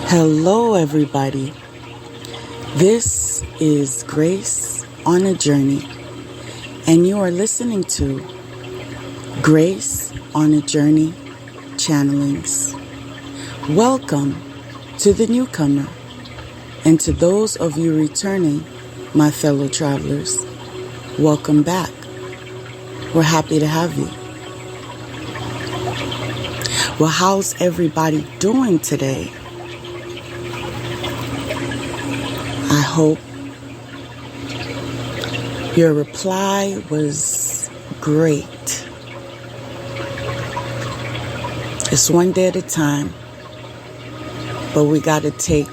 Hello, everybody. This is Grace on a Journey, and you are listening to Grace on a Journey Channelings. Welcome to the newcomer, and to those of you returning, my fellow travelers, welcome back. We're happy to have you. Well, how's everybody doing today? I hope your reply was great. It's one day at a time, but we got to take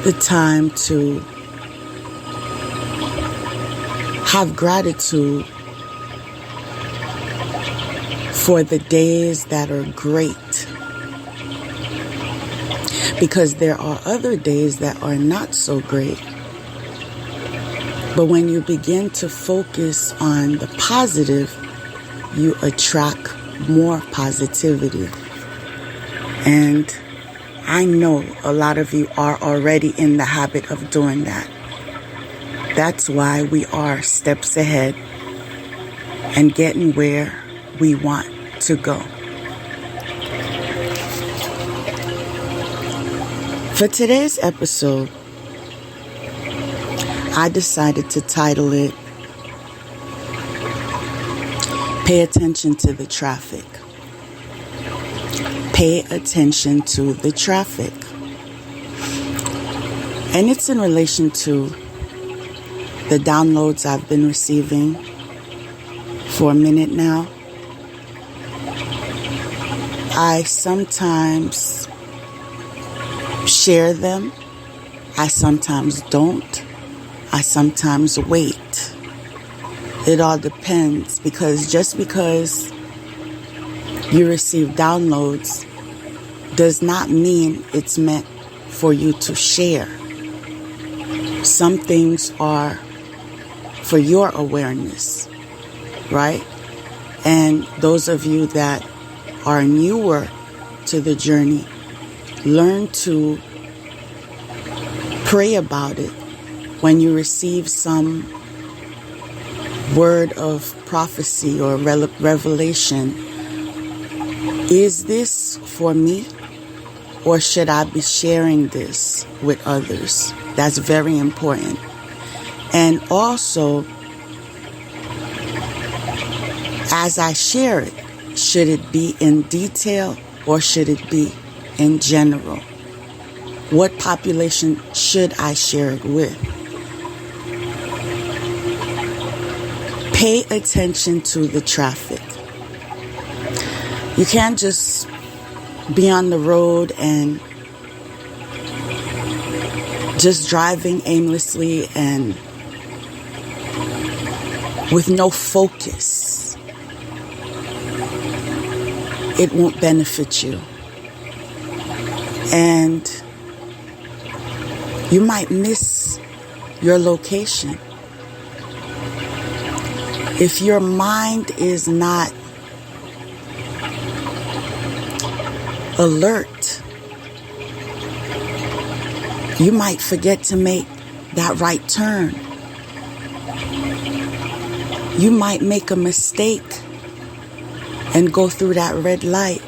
the time to have gratitude for the days that are great. Because there are other days that are not so great. But when you begin to focus on the positive, you attract more positivity. And I know a lot of you are already in the habit of doing that. That's why we are steps ahead and getting where we want to go. For today's episode, I decided to title it, Pay Attention to the Traffic. Pay attention to the traffic. And it's in relation to the downloads I've been receiving for a minute now. I sometimes share them. I sometimes don't. I sometimes wait. It all depends, because just because you receive downloads does not mean it's meant for you to share. Some things are for your awareness, right? And those of you that are newer to the journey, learn to pray about it when you receive some word of prophecy or revelation. Is this for me, or should I be sharing this with others? That's very important. And also, as I share it, should it be in detail or should it be in general? What population should I share it with? Pay attention to the traffic. You can't just be on the road and just driving aimlessly and with no focus. It won't benefit you. And you might miss your location. If your mind is not alert, you might forget to make that right turn. You might make a mistake and go through that red light.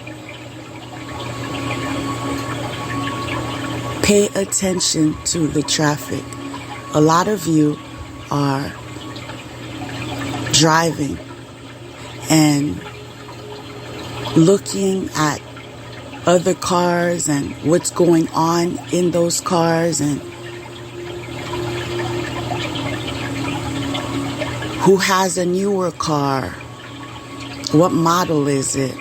Pay attention to the traffic. A lot of you are driving and looking at other cars and what's going on in those cars and who has a newer car. What model is it?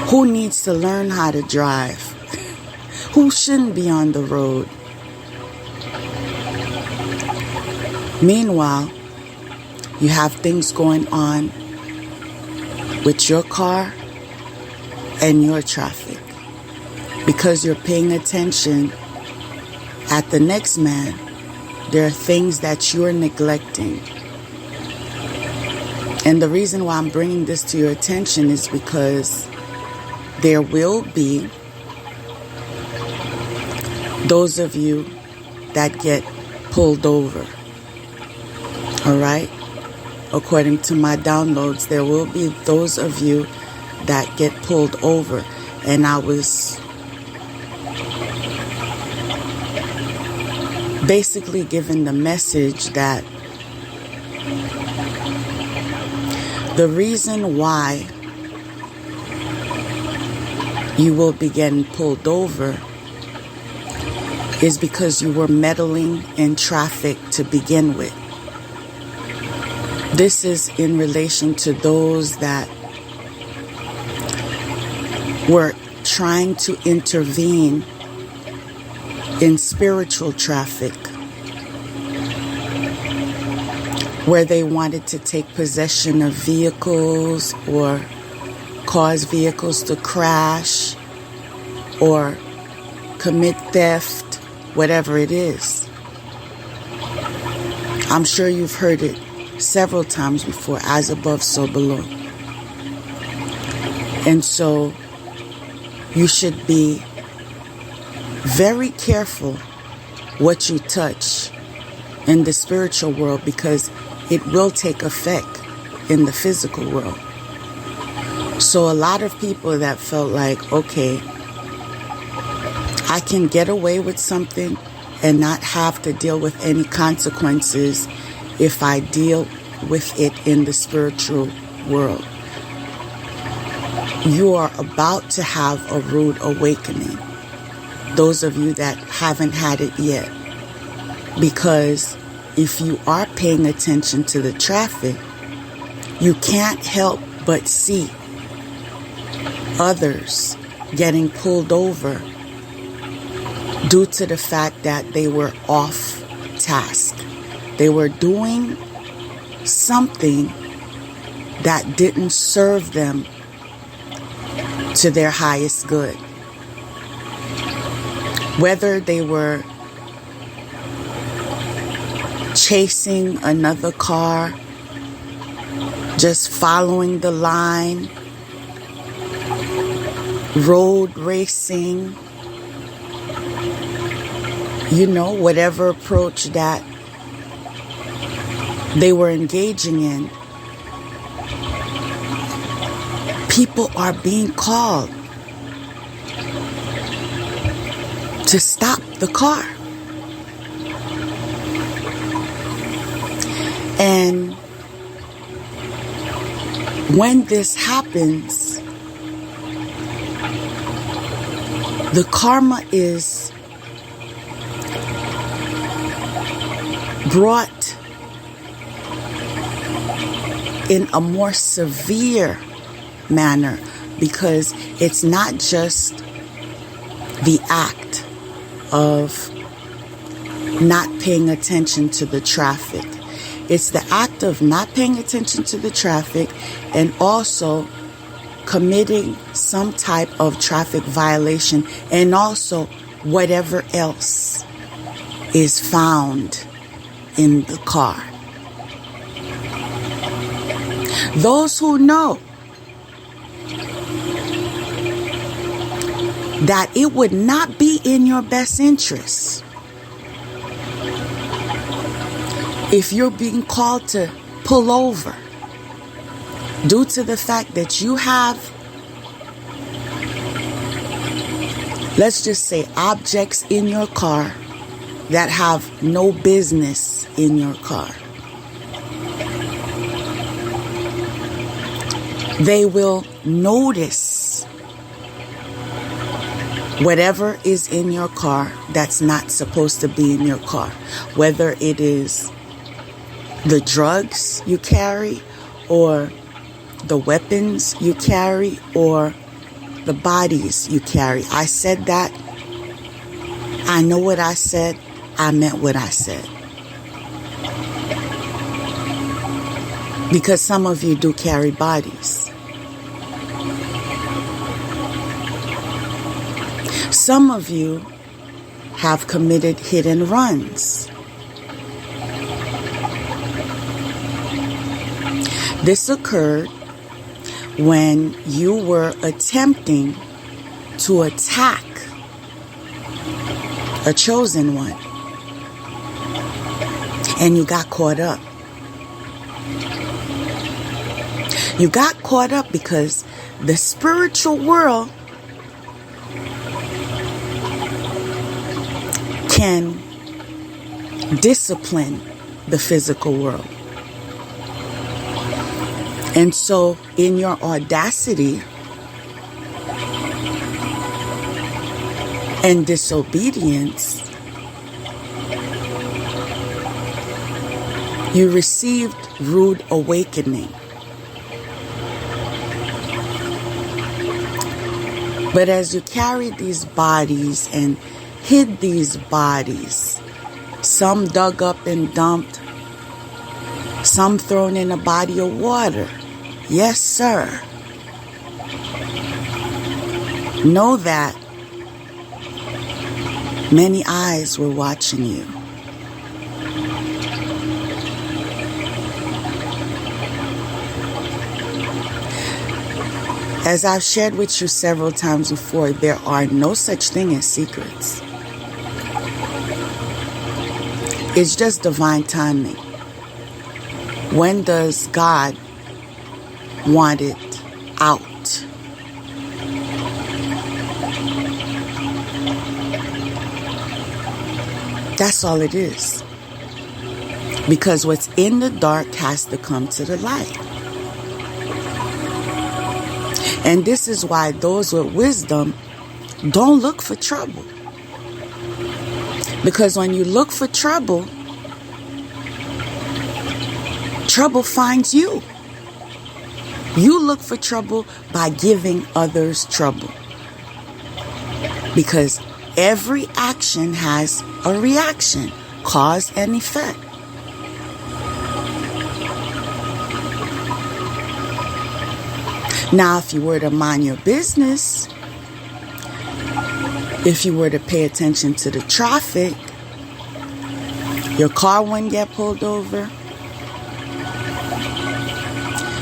Who needs to learn how to drive? Who shouldn't be on the road? Meanwhile, you have things going on with your car and your traffic. Because you're paying attention at the next man, there are things that you're neglecting. And the reason why I'm bringing this to your attention is because there will be those of you that get pulled over. All right? According to my downloads, there will be those of you that get pulled over. And I was basically given the message that the reason why you will be getting pulled over is because you were meddling in traffic to begin with. This is in relation to those that were trying to intervene in spiritual traffic, where they wanted to take possession of vehicles or cause vehicles to crash or commit theft, whatever it is. I'm sure you've heard it several times before, as above, so below. And so you should be very careful what you touch in the spiritual world, because it will take effect in the physical world. So a lot of people that felt like, okay, I can get away with something and not have to deal with any consequences if I deal with it in the spiritual world. You are about to have a rude awakening. Those of you that haven't had it yet. Because if you are paying attention to the traffic, you can't help but see others getting pulled over due to the fact that they were off task. They were doing something that didn't serve them to their highest good. Whether they were chasing another car, just following the line, road racing, whatever approach that they were engaging in, people are being called to stop the car. And when this happens, the karma is brought in a more severe manner, because it's not just the act of not paying attention to the traffic. It's the act of not paying attention to the traffic and also committing some type of traffic violation, and also whatever else is found in the car. Those who know that it would not be in your best interest if you're being called to pull over due to the fact that you have, let's just say, objects in your car that have no business in your car. They will notice whatever is in your car that's not supposed to be in your car, whether it is the drugs you carry, or the weapons you carry, or the bodies you carry. I said that. I know what I said. I meant what I said. Because some of you do carry bodies. Some of you have committed hit and runs. This occurred when you were attempting to attack a chosen one. And you got caught up. You got caught up because the spiritual world can discipline the physical world. And so in your audacity and disobedience, you received rude awakening. But as you carried these bodies and hid these bodies, some dug up and dumped, some thrown in a body of water. Yes, sir. Know that many eyes were watching you. As I've shared with you several times before, there are no such thing as secrets. It's just divine timing. When does God want it out? That's all it is. Because what's in the dark has to come to the light. And this is why those with wisdom don't look for trouble. Because when you look for trouble, trouble finds you. You look for trouble by giving others trouble. Because every action has a reaction, cause and effect. Now, if you were to mind your business, if you were to pay attention to the traffic, your car wouldn't get pulled over.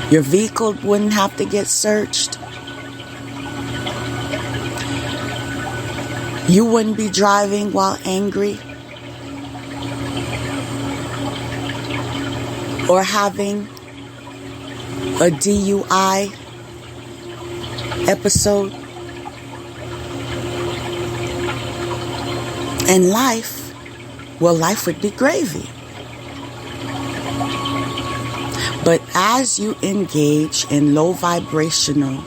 Your vehicle wouldn't have to get searched. You wouldn't be driving while angry or having a DUI episode. And life would be gravy. But as you engage in low vibrational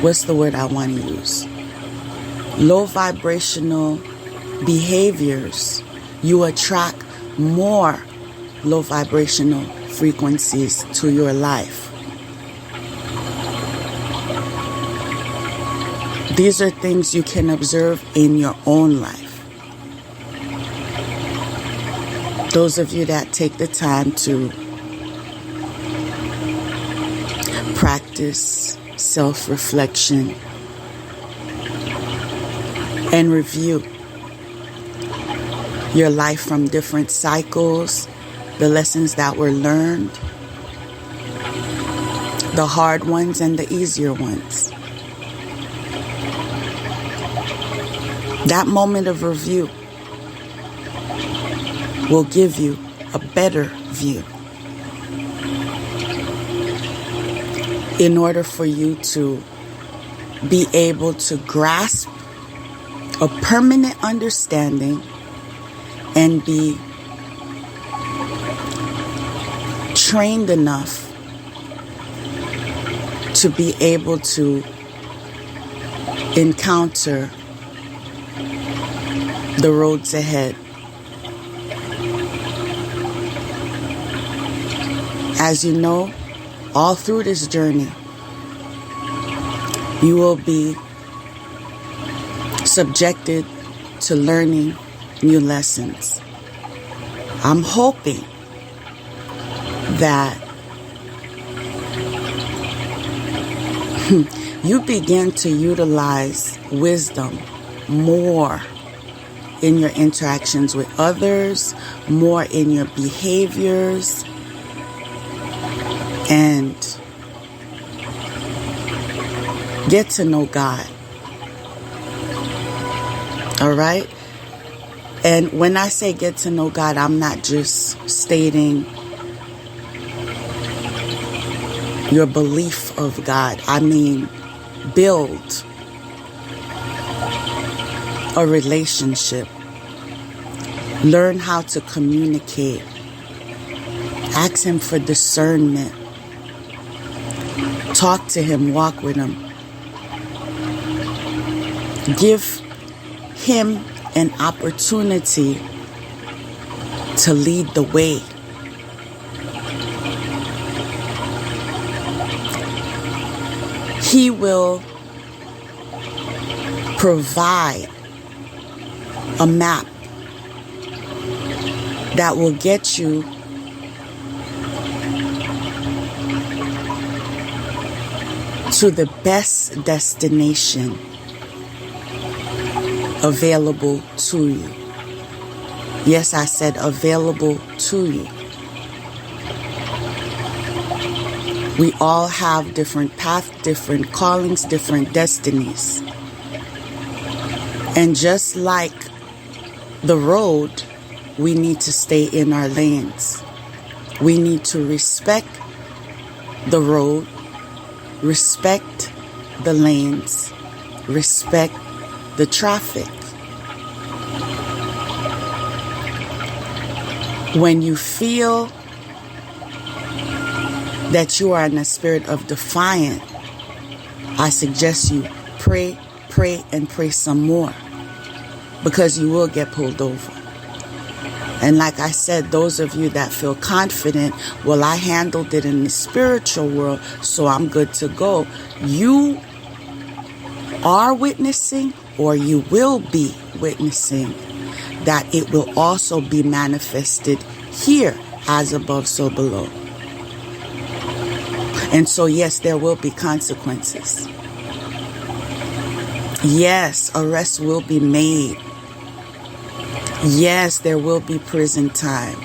what's the word I want to use? Low vibrational behaviors, you attract more low vibrational frequencies to your life. These are things you can observe in your own life. Those of you that take the time to practice self-reflection and review your life from different cycles, the lessons that were learned, the hard ones and the easier ones. That moment of review will give you a better view in order for you to be able to grasp a permanent understanding and be trained enough to be able to encounter the roads ahead. As you know, all through this journey, you will be subjected to learning new lessons. I'm hoping that you begin to utilize wisdom more in your interactions with others, more in your behaviors, and Get to know God. All right? And when I say get to know God, I'm not just stating your belief of God. I mean, build a relationship. Learn how to communicate. Ask Him for discernment. Talk to Him, walk with Him. Give Him an opportunity to lead the way. He will provide a map that will get you to the best destination available to you. Yes, I said available to you. We all have different paths, different callings, different destinies. And just like the road, we need to stay in our lanes. We need to respect the road, respect the lanes, respect the traffic. When you feel that you are in a spirit of defiance, I suggest you pray, and pray some more, because you will get pulled over. And like I said, those of you that feel confident, well, I handled it in the spiritual world, so I'm good to go. You are witnessing, or you will be witnessing, that it will also be manifested here, as above, so below. And so, yes, there will be consequences. Yes, arrests will be made. Yes, there will be prison time.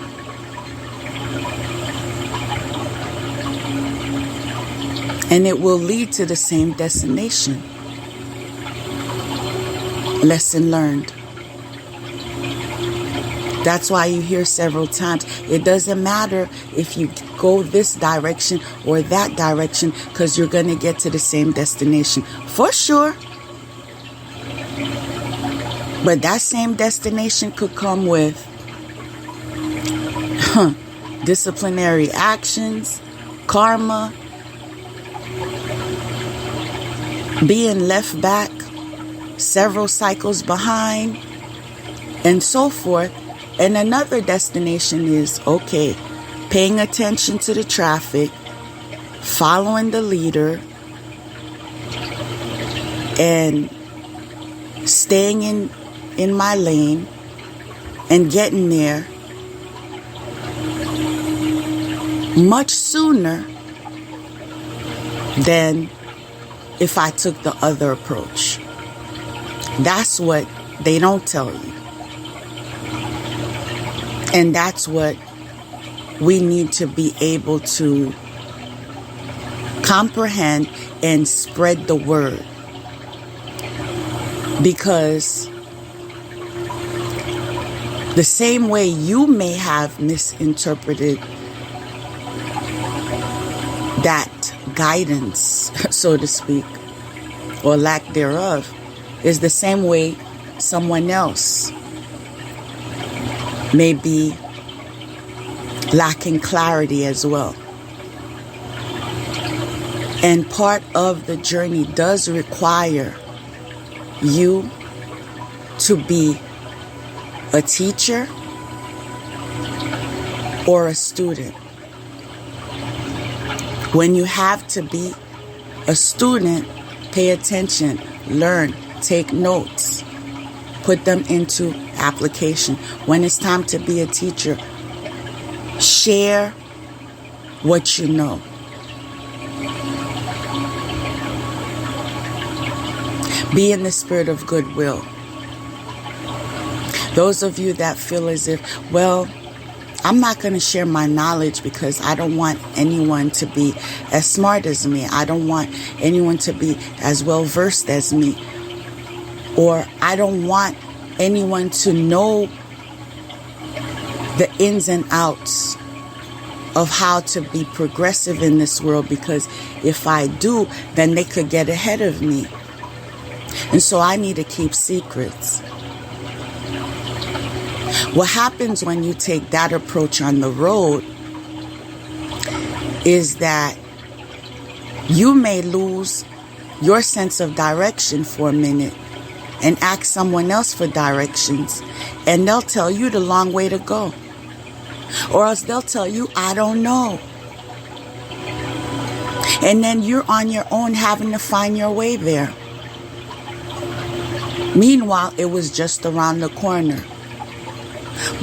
And it will lead to the same destination. Lesson learned. That's why you hear several times, it doesn't matter if you go this direction or that direction, because you're going to get to the same destination. For sure. But that same destination could come with disciplinary actions, karma, being left back several cycles behind, and so forth. And another destination is, okay, paying attention to the traffic, following the leader, and staying in my lane and getting there much sooner than if I took the other approach. That's what they don't tell you. And that's what we need to be able to comprehend and spread the word. Because the same way you may have misinterpreted that guidance, so to speak, or lack thereof, is the same way someone else may be lacking clarity as well. And part of the journey does require you to be a teacher or a student. When you have to be a student, pay attention, learn, take notes, put them into application. When it's time to be a teacher, share what you know. Be in the spirit of goodwill. Those of you that feel as if, well, I'm not going to share my knowledge because I don't want anyone to be as smart as me. I don't want anyone to be as well versed as me. Or I don't want anyone to know the ins and outs of how to be progressive in this world, because if I do, then they could get ahead of me. And so I need to keep secrets. What happens when you take that approach on the road is that you may lose your sense of direction for a minute and ask someone else for directions, and they'll tell you the long way to go. Or else they'll tell you, I don't know. And then you're on your own having to find your way there. Meanwhile, it was just around the corner.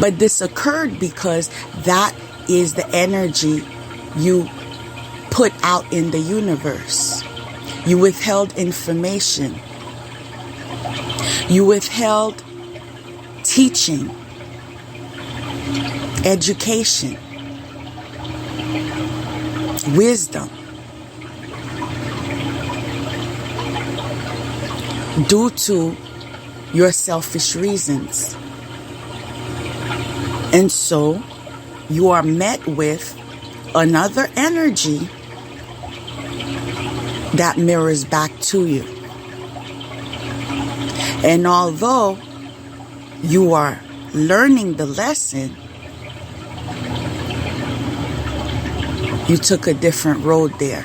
But this occurred because that is the energy you put out in the universe. You withheld information. You withheld teaching, education, wisdom, due to your selfish reasons. And so you are met with another energy that mirrors back to you. And although you are learning the lesson, you took a different road there.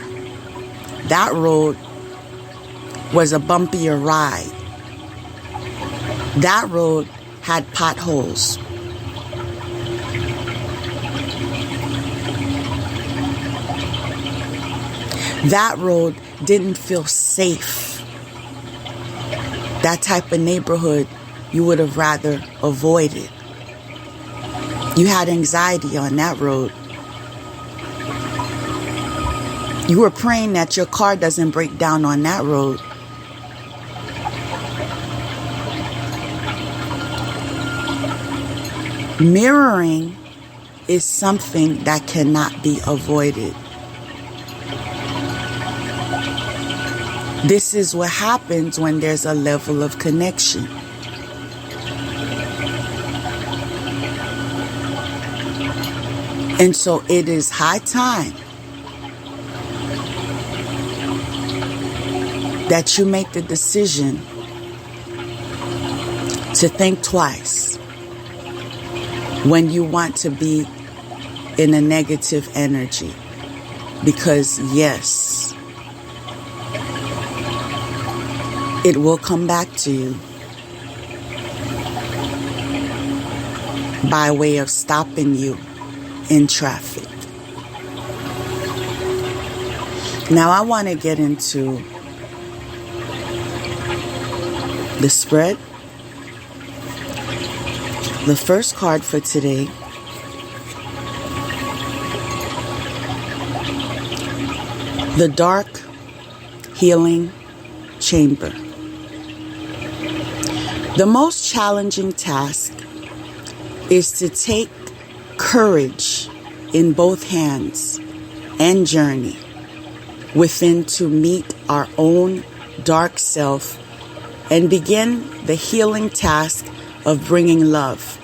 That road was a bumpier ride. That road had potholes. That road didn't feel safe. That type of neighborhood you would have rather avoided. You had anxiety on that road. You were praying that your car doesn't break down on that road. Mirroring is something that cannot be avoided. This is what happens when there's a level of connection. And so it is high time that you make the decision to think twice when you want to be in a negative energy. Because yes, it will come back to you by way of stopping you in traffic. Now I want to get into the spread. The first card for today the Dark Healing Chamber. The most challenging task is to take courage in both hands and journey within to meet our own dark self and begin the healing task of bringing love,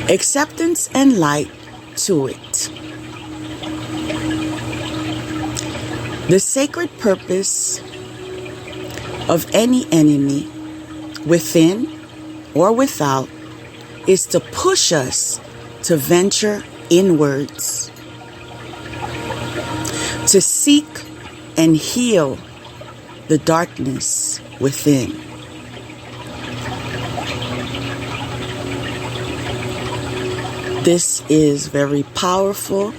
acceptance, and light to it. The sacred purpose of any enemy, within or without, is to push us to venture inwards, to seek and heal the darkness within. This is very powerful.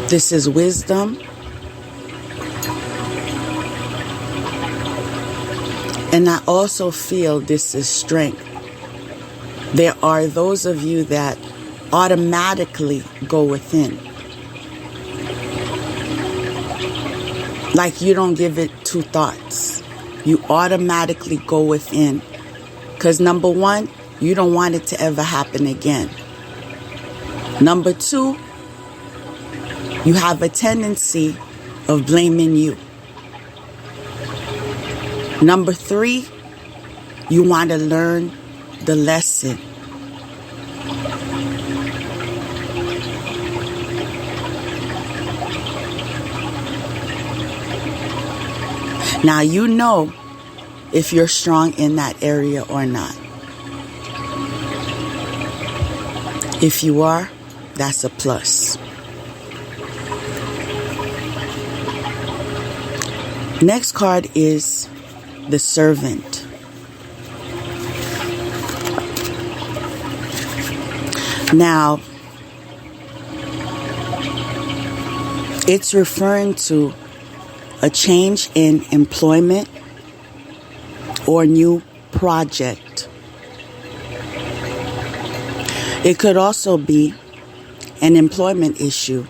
This is wisdom. And I also feel this is strength. There are those of you that automatically go within. Like you don't give it two thoughts. you automatically go within. Because number one, you don't want it to ever happen again. Number two, you have a tendency of blaming you. Number three, you want to learn the lesson. Now you know if you're strong in that area or not. If you are, that's a plus. Next card is the Servant. Now, it's referring to a change in employment or new project. It could also be an employment issue.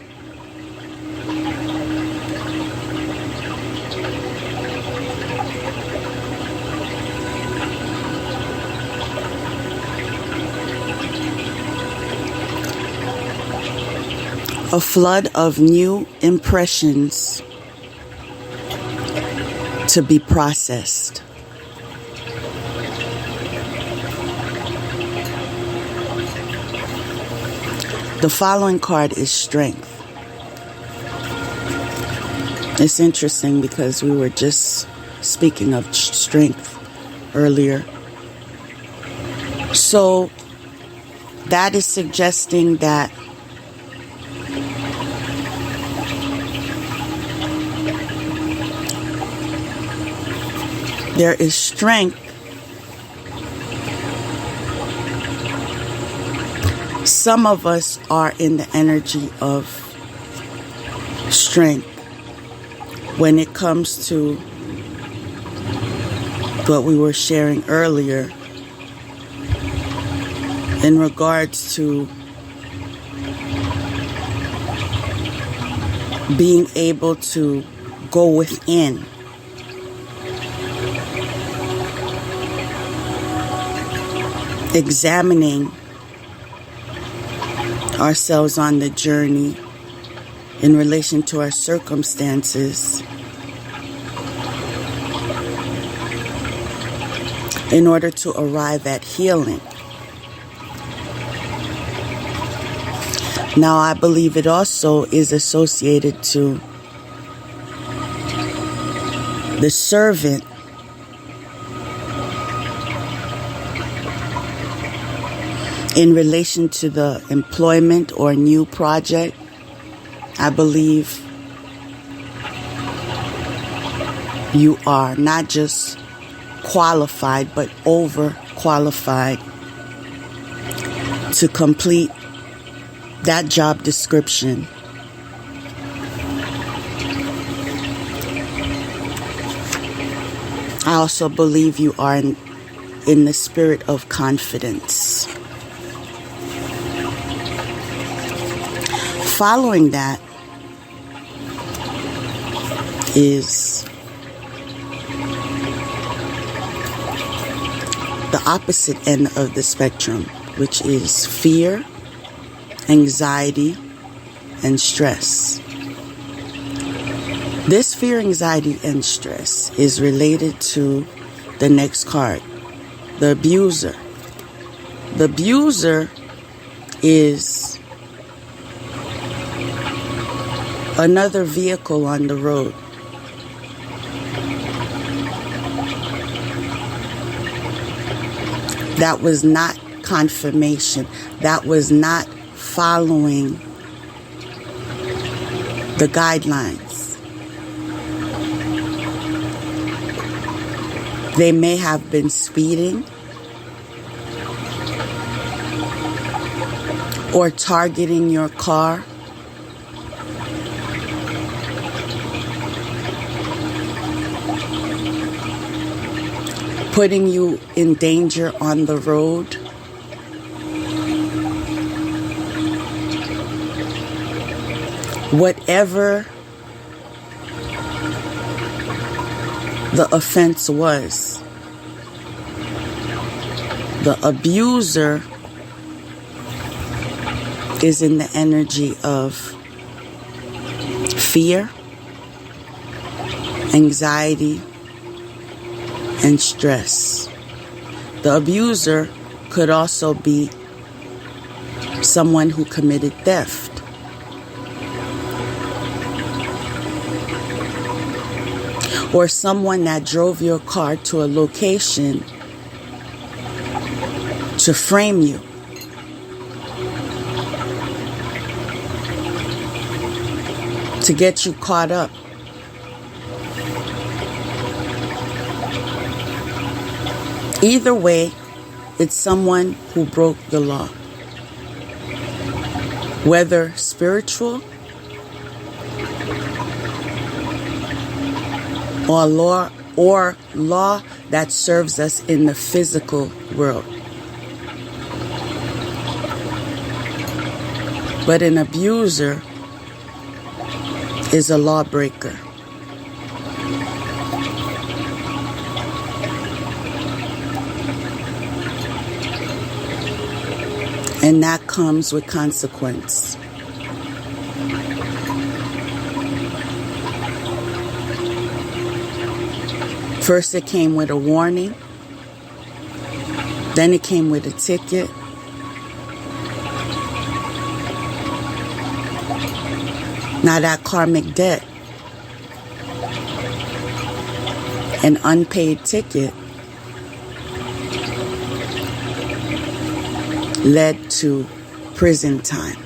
A flood of new impressions to be processed. The following card is Strength. It's interesting because we were just speaking of strength earlier. So that is suggesting that there is strength. Some of us are in the energy of strength when it comes to what we were sharing earlier in regards to being able to go within. Examining ourselves on the journey in relation to our circumstances in order to arrive at healing. Now, I believe it also is associated to the servant in relation to the employment or new project. I believe you are not just qualified, but overqualified to complete that job description. I also believe you are in the spirit of confidence. Following that is the opposite end of the spectrum, which is fear, anxiety, and stress. This fear, anxiety, and stress is related to the next card, the abuser. The abuser is another vehicle on the road. That was not confirmation. That was not following the guidelines. They may have been speeding or targeting your car. Putting you in danger on the road. Whatever the offense was. The abuser is in the energy of fear, anxiety, and stress. The abuser could also be someone who committed theft. Or someone that drove your car to a location to frame you. To get you caught up. Either way, it's someone who broke the law. Whether spiritual or law that serves us in the physical world. But an abuser is a lawbreaker. And that comes with consequence. First it came with a warning. Then it came with a ticket. Now that karmic debt, an unpaid ticket, led to prison time.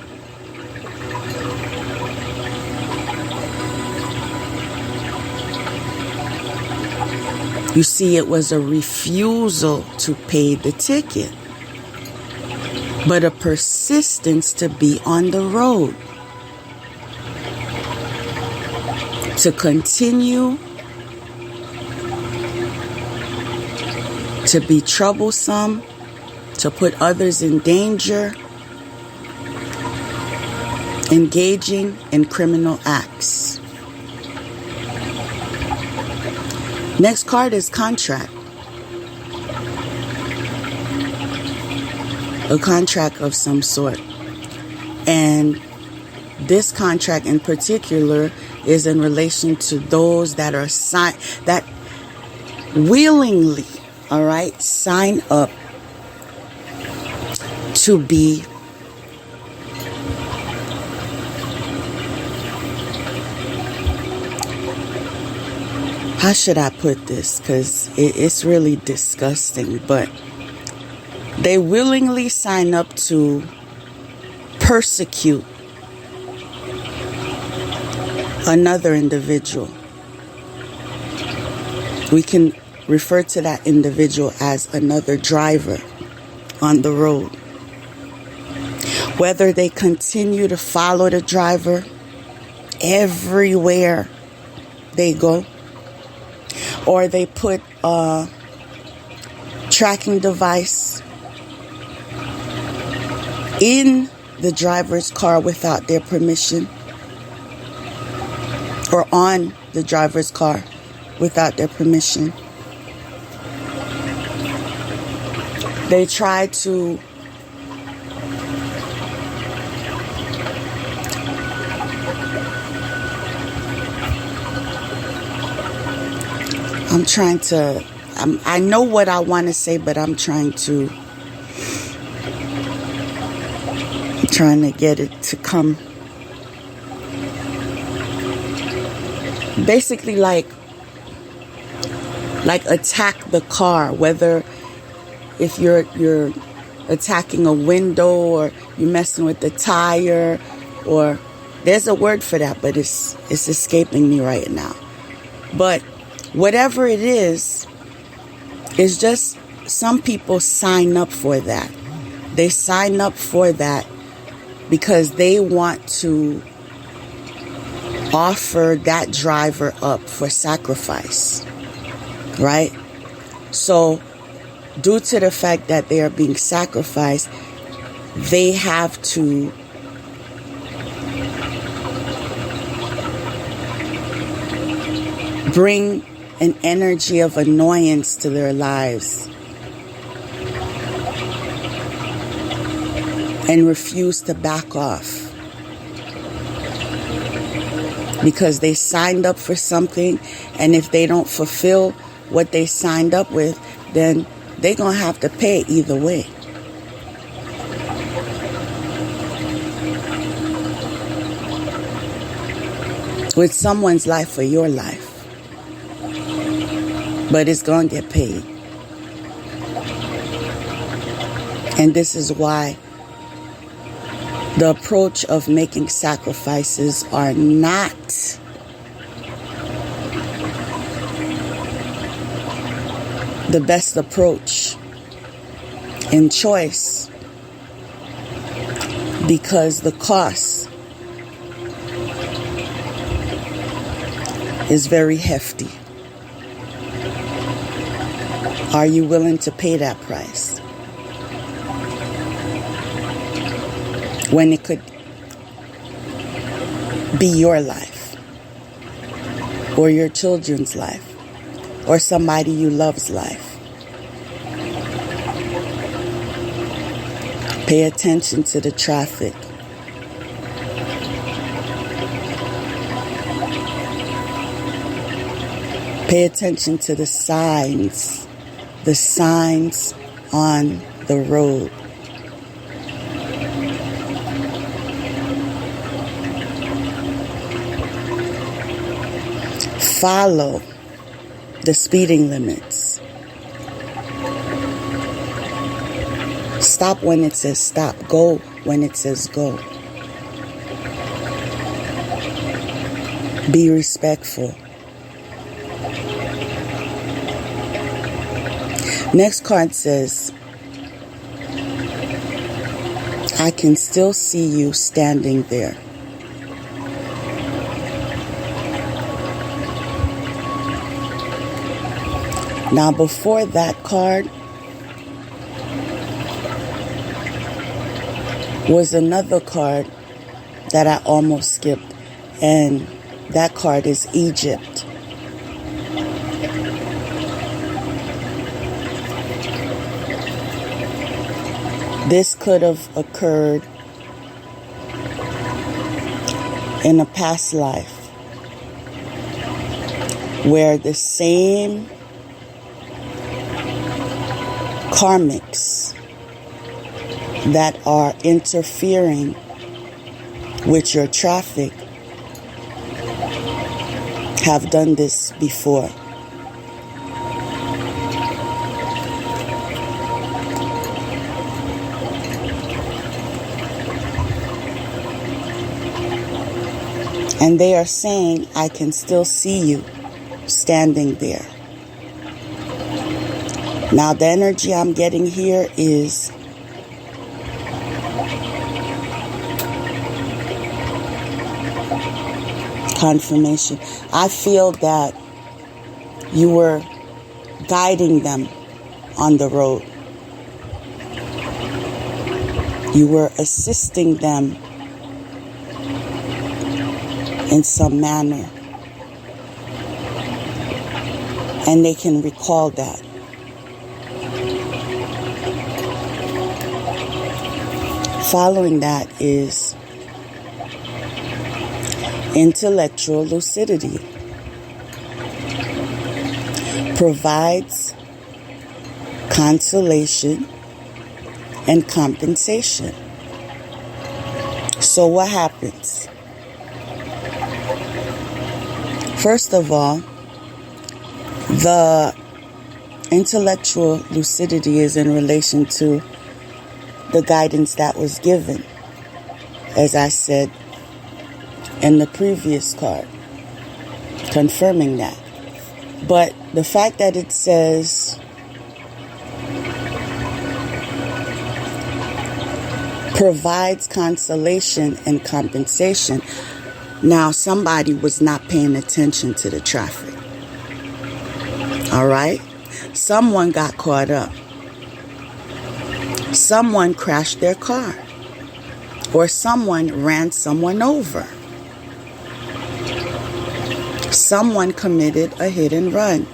You see, it was a refusal to pay the ticket, but a persistence to be on the road, to continue to be troublesome, to put others in danger, engaging in criminal acts. Next card is contract. A contract of some sort. And this contract in particular is in relation to those that are that willingly, sign up to be how should I put this? Because it's really disgusting, but they willingly sign up to persecute another individual. We can refer to that individual as another driver on the road. Whether they continue to follow the driver everywhere they go, or they put a tracking device in the driver's car without their permission, or on the driver's car without their permission. They try to I know what I want to say, but I'm trying to get it to come. Basically like attack the car, whether if you're attacking a window, or you're messing with the tire, or there's a word for that, but it's escaping me right now. But whatever it is just some people sign up for that. They sign up for that because they want to offer that driver up for sacrifice, right? So due to the fact that they are being sacrificed, they have to bring an energy of annoyance to their lives and refuse to back off because they signed up for something, and if they don't fulfill what they signed up with, then they're going to have to pay either way. With someone's life or your life. But it's going to get paid. And this is why the approach of making sacrifices are not the best approach in choice, because the cost is very hefty. Are you willing to pay that price? When it could be your life, or your children's life, or somebody you love's life. Pay attention to the traffic. Pay attention to the signs on the road. Follow the speeding limits. Stop when it says stop. Go when it says go. Be respectful. Next card says, I can still see you standing there. Now, before that card was another card that I almost skipped, and that card is Egypt. This could have occurred in a past life where the same karmics that are interfering with your traffic have done this before. And they are saying, I can still see you standing there. Now, the energy I'm getting here is confirmation. I feel that you were guiding them on the road. You were assisting them in some manner. And they can recall that. Following that is intellectual lucidity. Provides consolation and compensation. So what happens? First of all, the intellectual lucidity is in relation to the guidance that was given, as I said in the previous card, confirming that. But the fact that it says provides consolation and compensation, now somebody was not paying attention to the traffic. All right? Someone got caught up. Someone crashed their car. Or someone ran someone over. Someone committed a hit and run.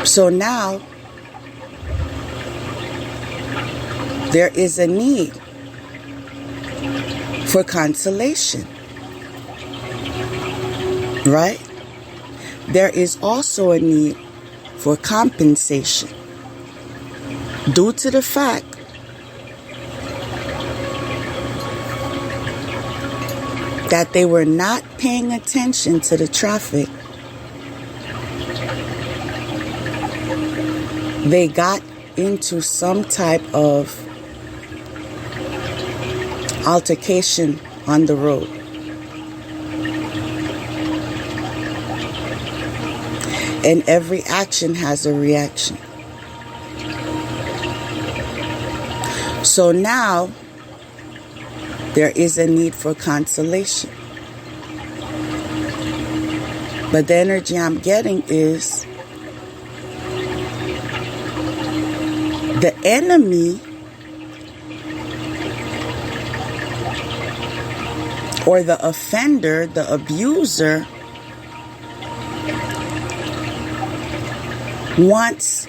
So now there is a need for consolation, right? There is also a need for compensation due to the fact that they were not paying attention to the traffic. They got into some type of altercation on the road. And every action has a reaction. So now there is a need for consolation. But the energy I'm getting is the enemy or the offender, the abuser, wants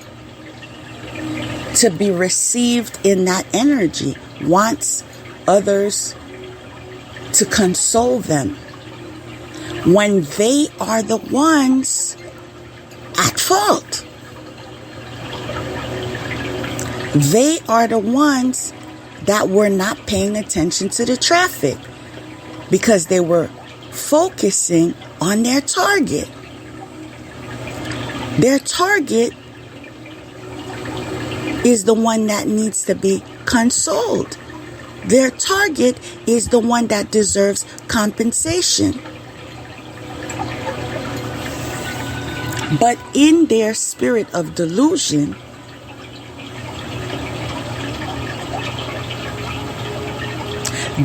to be received in that energy, wants others to console them when they are the ones at fault. They are the ones that were not paying attention to the traffic because they were focusing on their target. Their target is the one that needs to be consoled. Their target is the one that deserves compensation. But in their spirit of delusion,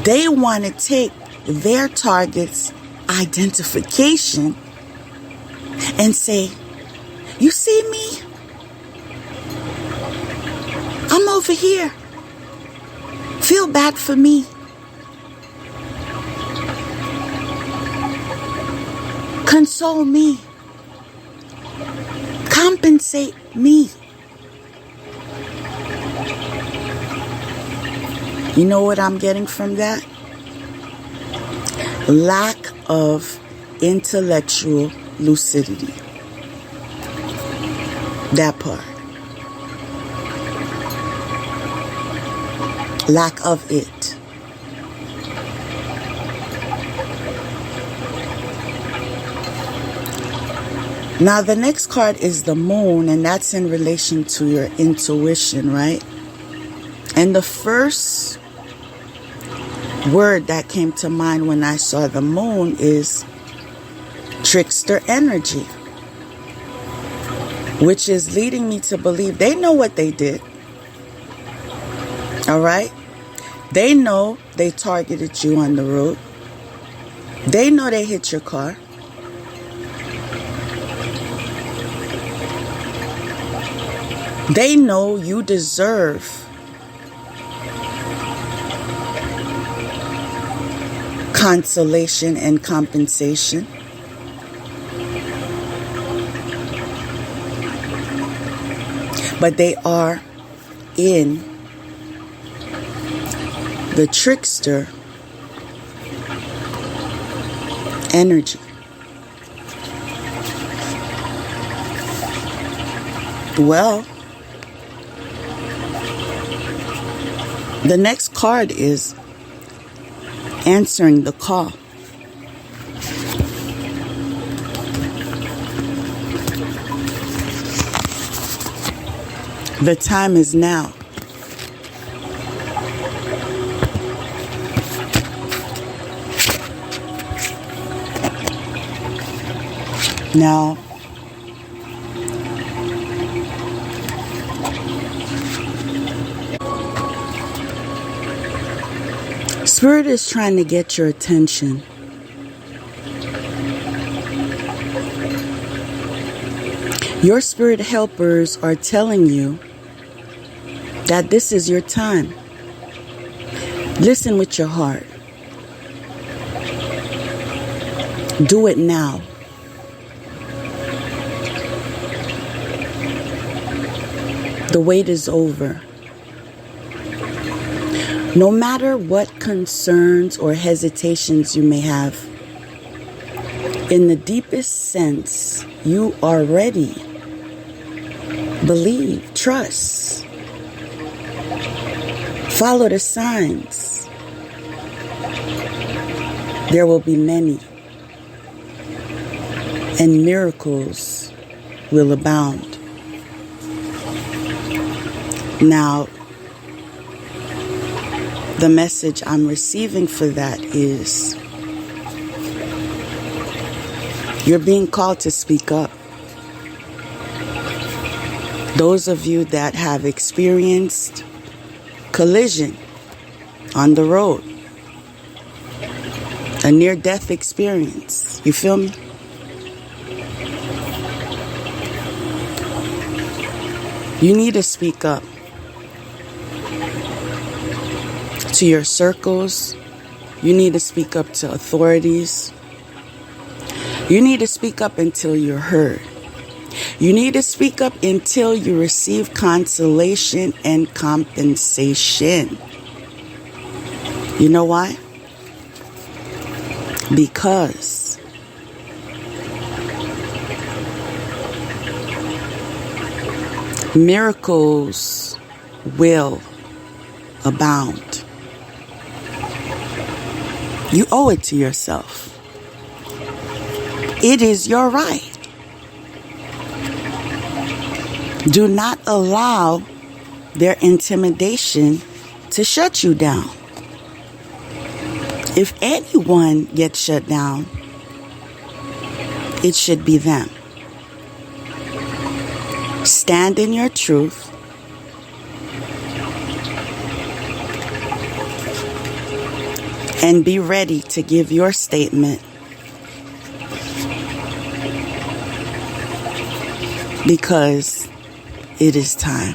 they want to take their target's identification and say, "You see me? I'm over here. Feel bad for me. Console me. Compensate me." You know what I'm getting from that? Lack of intellectual lucidity. That part. Lack of it. Now the next card is the moon, and that's in relation to your intuition, right? And the first word that came to mind when I saw the moon is trickster energy, which is leading me to believe they know what they did. All right? They know they targeted you on the road. They know they hit your car. They know you deserve consolation and compensation. But they are in the trickster energy. Well, the next card is answering the call. The time is now. Now, Spirit is trying to get your attention. Your spirit helpers are telling you that this is your time. Listen with your heart. Do it now. The wait is over. No matter what concerns or hesitations you may have, in the deepest sense, you are ready. Believe, trust. Follow the signs. There will be many, and miracles will abound. Now, the message I'm receiving for that is you're being called to speak up. Those of you that have experienced collision on the road, a near-death experience, you feel me? You need to speak up to your circles. You need to speak up to authorities. You need to speak up until you're heard. You need to speak up until you receive consolation and compensation. You know why? Because miracles will abound. You owe it to yourself. It is your right. Do not allow their intimidation to shut you down. If anyone gets shut down, it should be them. Stand in your truth. And be ready to give your statement. Because it is time.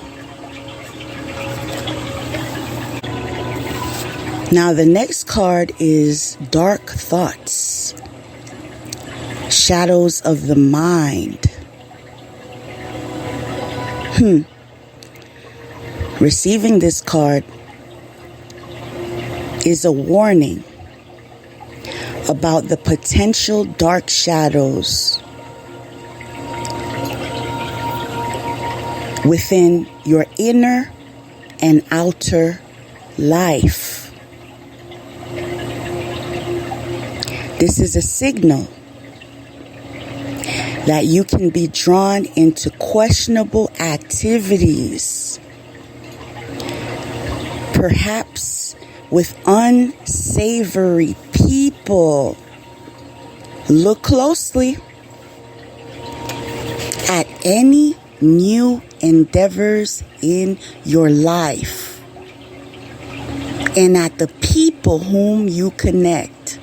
Now the next card is Dark Thoughts. Shadows of the Mind. Receiving this card is a warning about the potential dark shadows within your inner and outer life. This is a signal that you can be drawn into questionable activities, perhaps with unsavory people. Look closely at any new endeavors in your life and at the people whom you connect.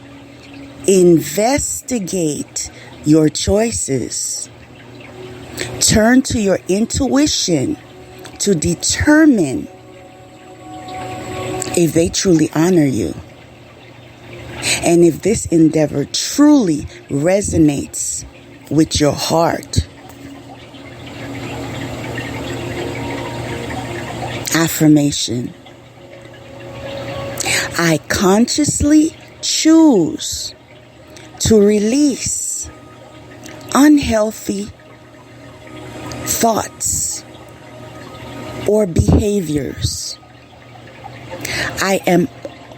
Investigate your choices. Turn to your intuition to determine if they truly honor you and if this endeavor truly resonates with your heart. Affirmation. I consciously choose to release unhealthy thoughts or behaviors. I am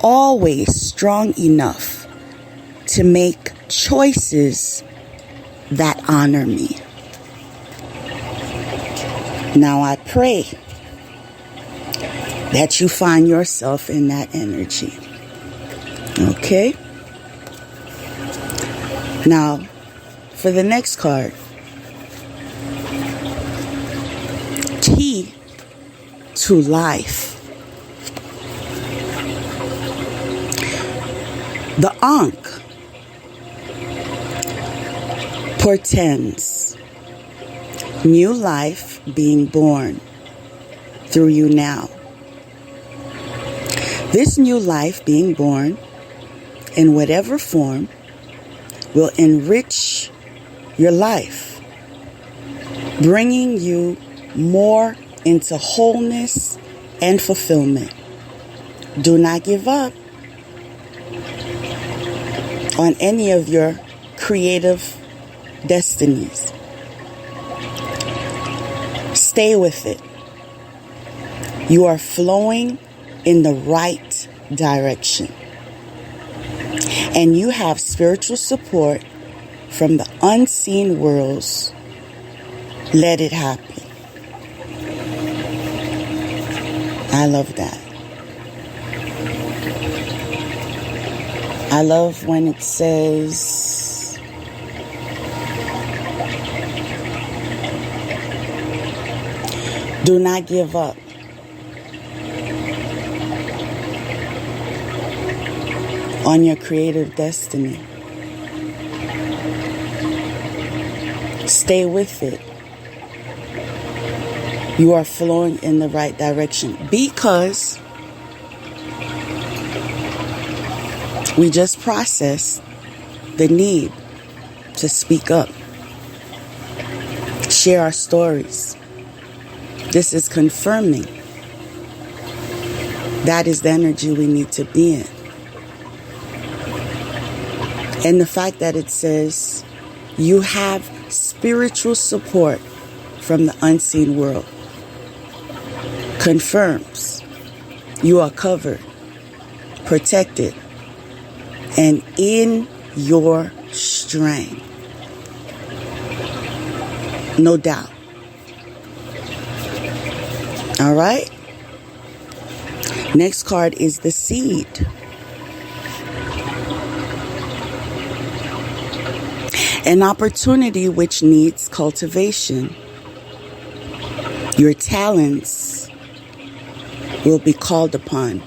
always strong enough to make choices that honor me. Now I pray that you find yourself in that energy. Okay? Now, for the next card, Key to Life. The Ankh portends new life being born through you now. This new life being born in whatever form will enrich your life, bringing you more into wholeness and fulfillment. Do not give up on any of your creative destinies. Stay with it. You are flowing in the right direction. And you have spiritual support from the unseen worlds. Let it happen. I love that. I love when it says, do not give up. On your creative destiny. Stay with it. You are flowing in the right direction because we just processed the need to speak up, share our stories. This is confirming that is the energy we need to be in. And the fact that it says you have spiritual support from the unseen world confirms you are covered, protected, and in your strength. No doubt. All right. Next card is the seed. An opportunity which needs cultivation. Your talents will be called upon.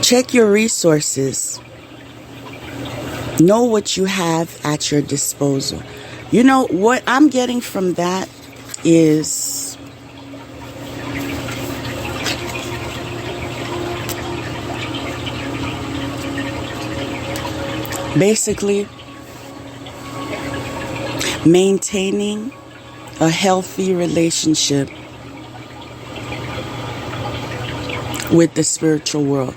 Check your resources. Know what you have at your disposal. You know, what I'm getting from that is basically maintaining a healthy relationship with the spiritual world.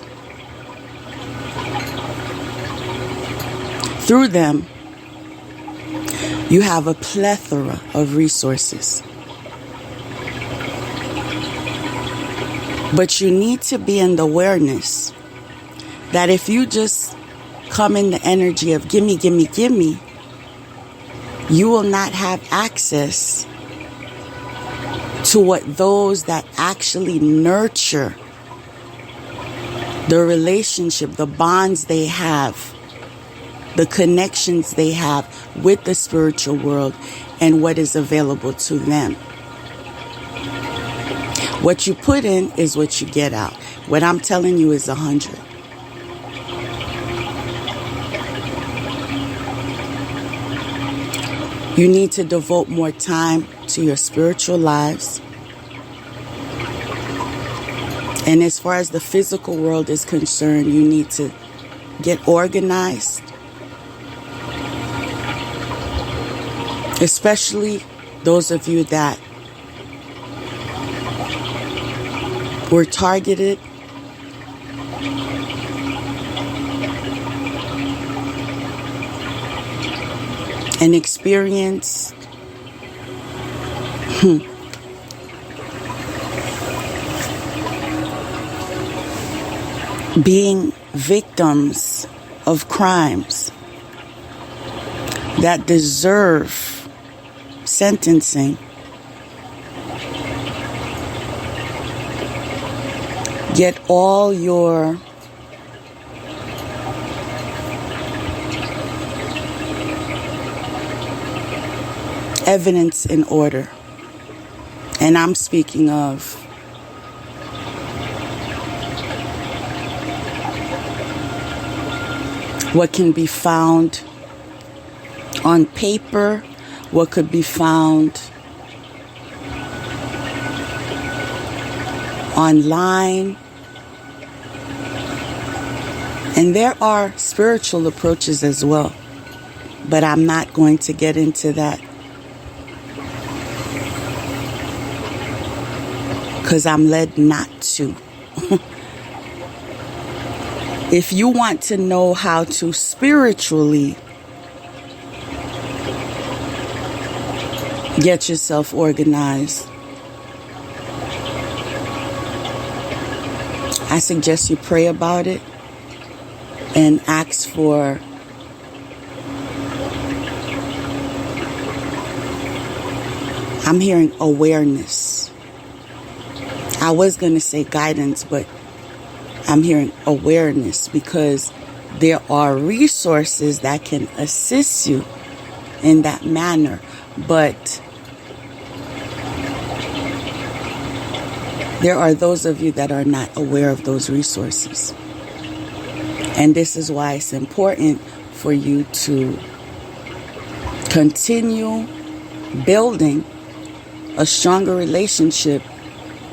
Through them, you have a plethora of resources. But you need to be in the awareness that if you just come in the energy of gimme, gimme, gimme, you will not have access to what those that actually nurture the relationship, the bonds they have, the connections they have with the spiritual world and what is available to them. What you put in is what you get out. What I'm telling you is 100. You need to devote more time to your spiritual lives. And as far as the physical world is concerned, you need to get organized. Especially those of you that were targeted and experienced being victims of crimes that deserve sentencing. Get all your evidence in order. And I'm speaking of what can be found on paper, what could be found online. And there are spiritual approaches as well, but I'm not going to get into that because I'm led not to. If you want to know how to spiritually get yourself organized, I suggest you pray about it and ask for I'm hearing awareness. I was going to say guidance, but I'm hearing awareness because there are resources that can assist you in that manner. But there are those of you that are not aware of those resources. And this is why it's important for you to continue building a stronger relationship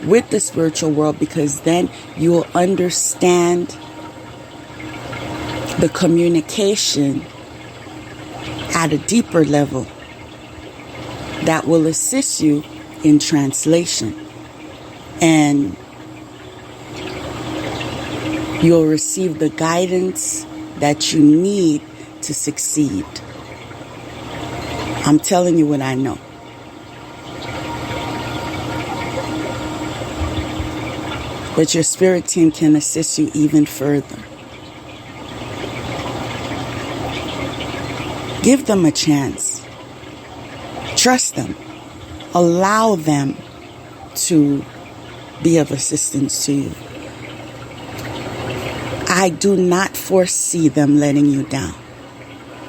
with the spiritual world, because then you will understand the communication at a deeper level that will assist you in translation. And you'll receive the guidance that you need to succeed. I'm telling you what I know. But your spirit team can assist you even further. Give them a chance. Trust them. Allow them to be of assistance to you. I do not foresee them letting you down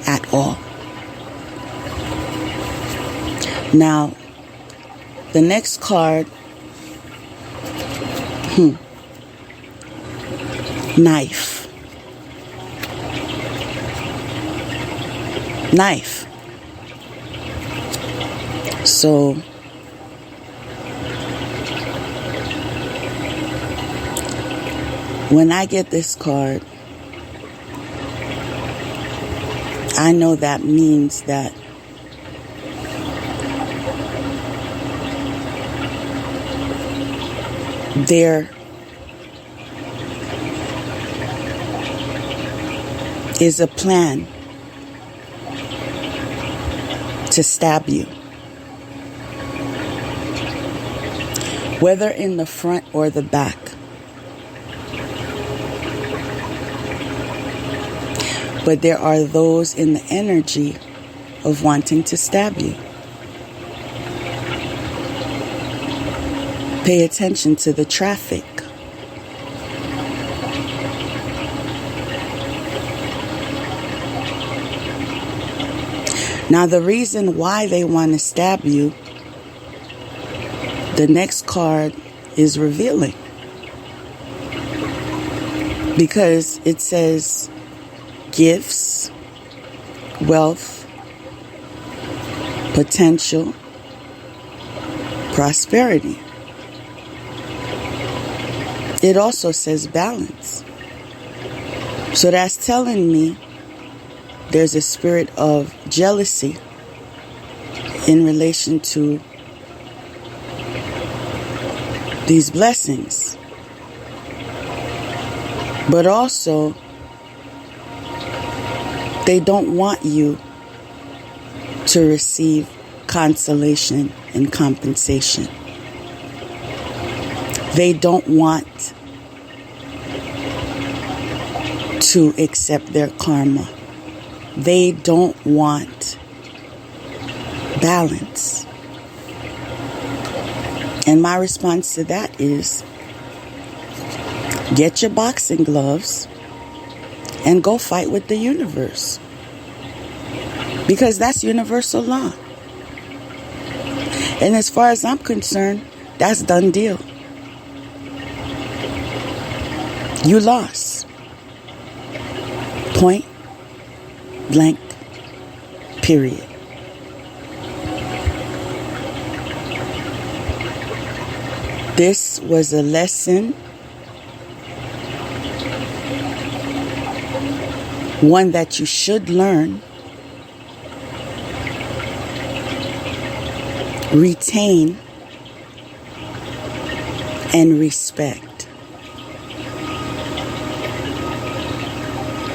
at all. Now, the next card, knife. Knife. So, when I get this card, I know that means that there is a plan to stab you, whether in the front or the back. But there are those in the energy of wanting to stab you. Pay attention to the traffic. Now, the reason why they want to stab you, the next card is revealing. Because it says gifts, wealth, potential, prosperity. It also says balance. So that's telling me there's a spirit of jealousy in relation to these blessings. But also, they don't want you to receive consolation and compensation. They don't want to accept their karma. They don't want balance. And my response to that is, get your boxing gloves and go fight with the universe. Because that's universal law. And as far as I'm concerned, that's done deal. You lost. Point blank, period. This was a lesson, one that you should learn, retain, and respect,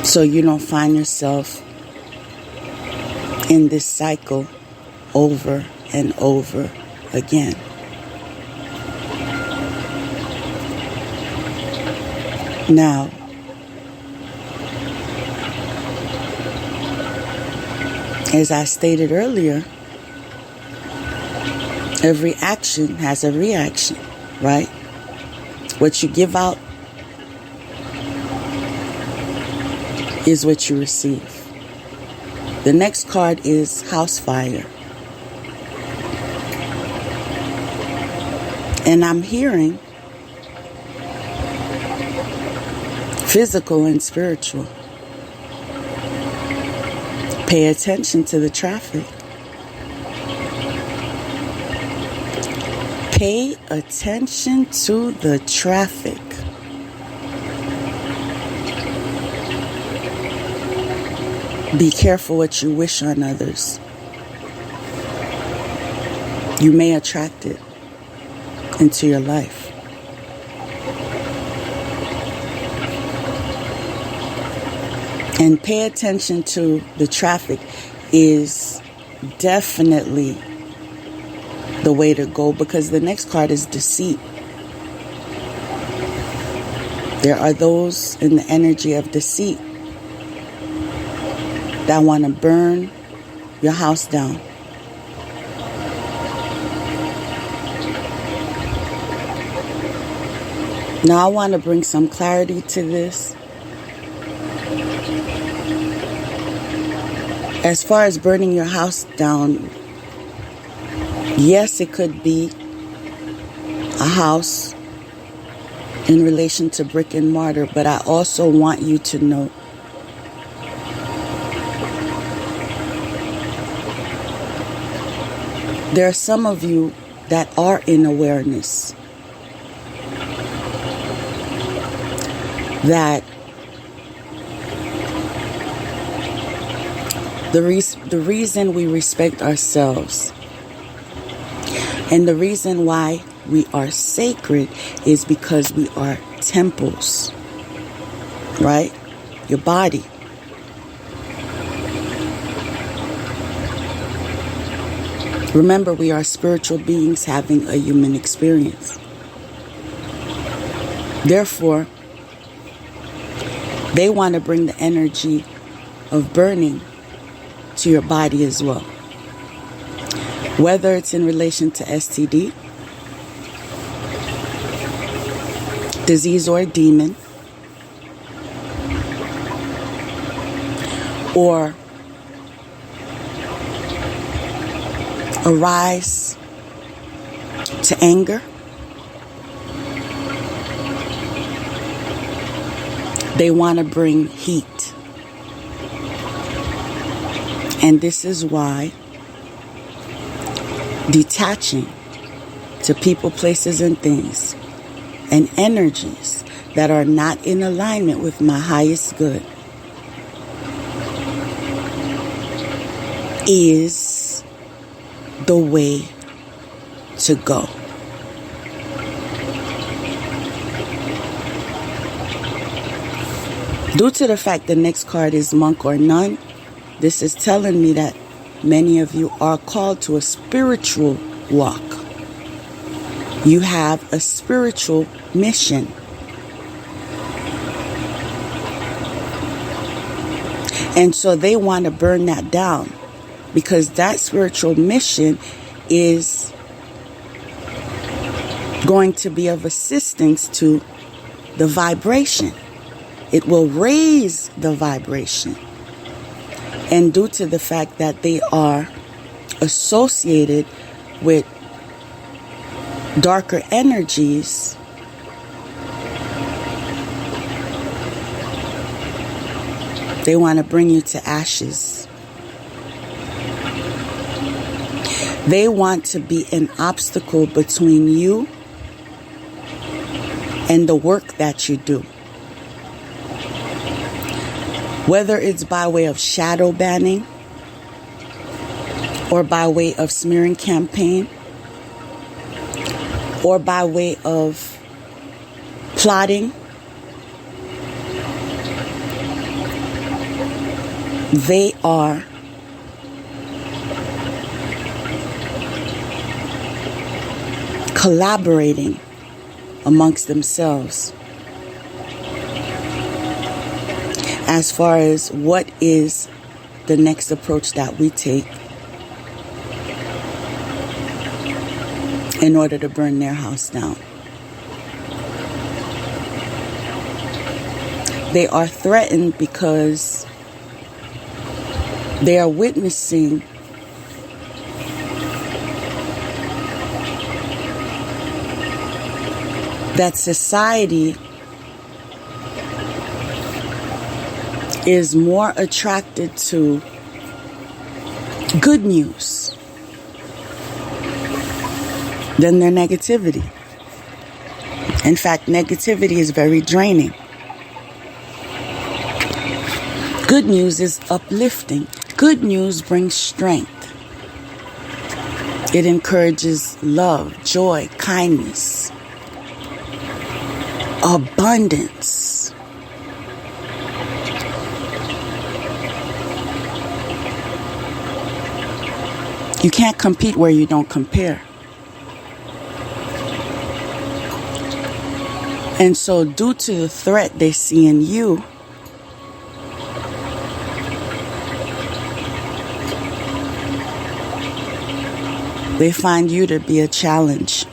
so you don't find yourself in this cycle over and over again. Now, as I stated earlier, every action has a reaction, right? What you give out is what you receive. The next card is House Fire. And I'm hearing physical and spiritual. Pay attention to the traffic. Pay attention to the traffic. Be careful what you wish on others. You may attract it into your life. And pay attention to the traffic is definitely the way to go, because the next card is deceit. There are those in the energy of deceit that want to burn your house down. Now I want to bring some clarity to this. As far as burning your house down, yes, it could be a house in relation to brick and mortar, but I also want you to know there are some of you that are in awareness that the reason we respect ourselves and the reason why we are sacred is because we are temples, right? Your body. Remember, we are spiritual beings having a human experience. Therefore, they want to bring the energy of burning to your body as well. Whether it's in relation to STD, disease or demon, or a rise to anger, they want to bring heat. And this is why detaching to people, places, and things and energies that are not in alignment with my highest good is the way to go. Due to the fact the next card is Monk or Nun, this is telling me that many of you are called to a spiritual walk. You have a spiritual mission. And so they want to burn that down, because that spiritual mission is going to be of assistance to the vibration. It will raise the vibration. And due to the fact that they are associated with darker energies, They want to bring you to ashes. They want to be an obstacle between you and the work that you do. Whether it's by way of shadow banning or by way of smearing campaign or by way of plotting, they are collaborating amongst themselves as far as what is the next approach that we take in order to burn their house down. They are threatened because they are witnessing that society is more attracted to good news than their negativity. In fact, negativity is very draining. Good news is uplifting. Good news brings strength. It encourages love, joy, kindness, abundance. You can't compete where you don't compare. And so due to the threat they see in you, they find you to be a challenge.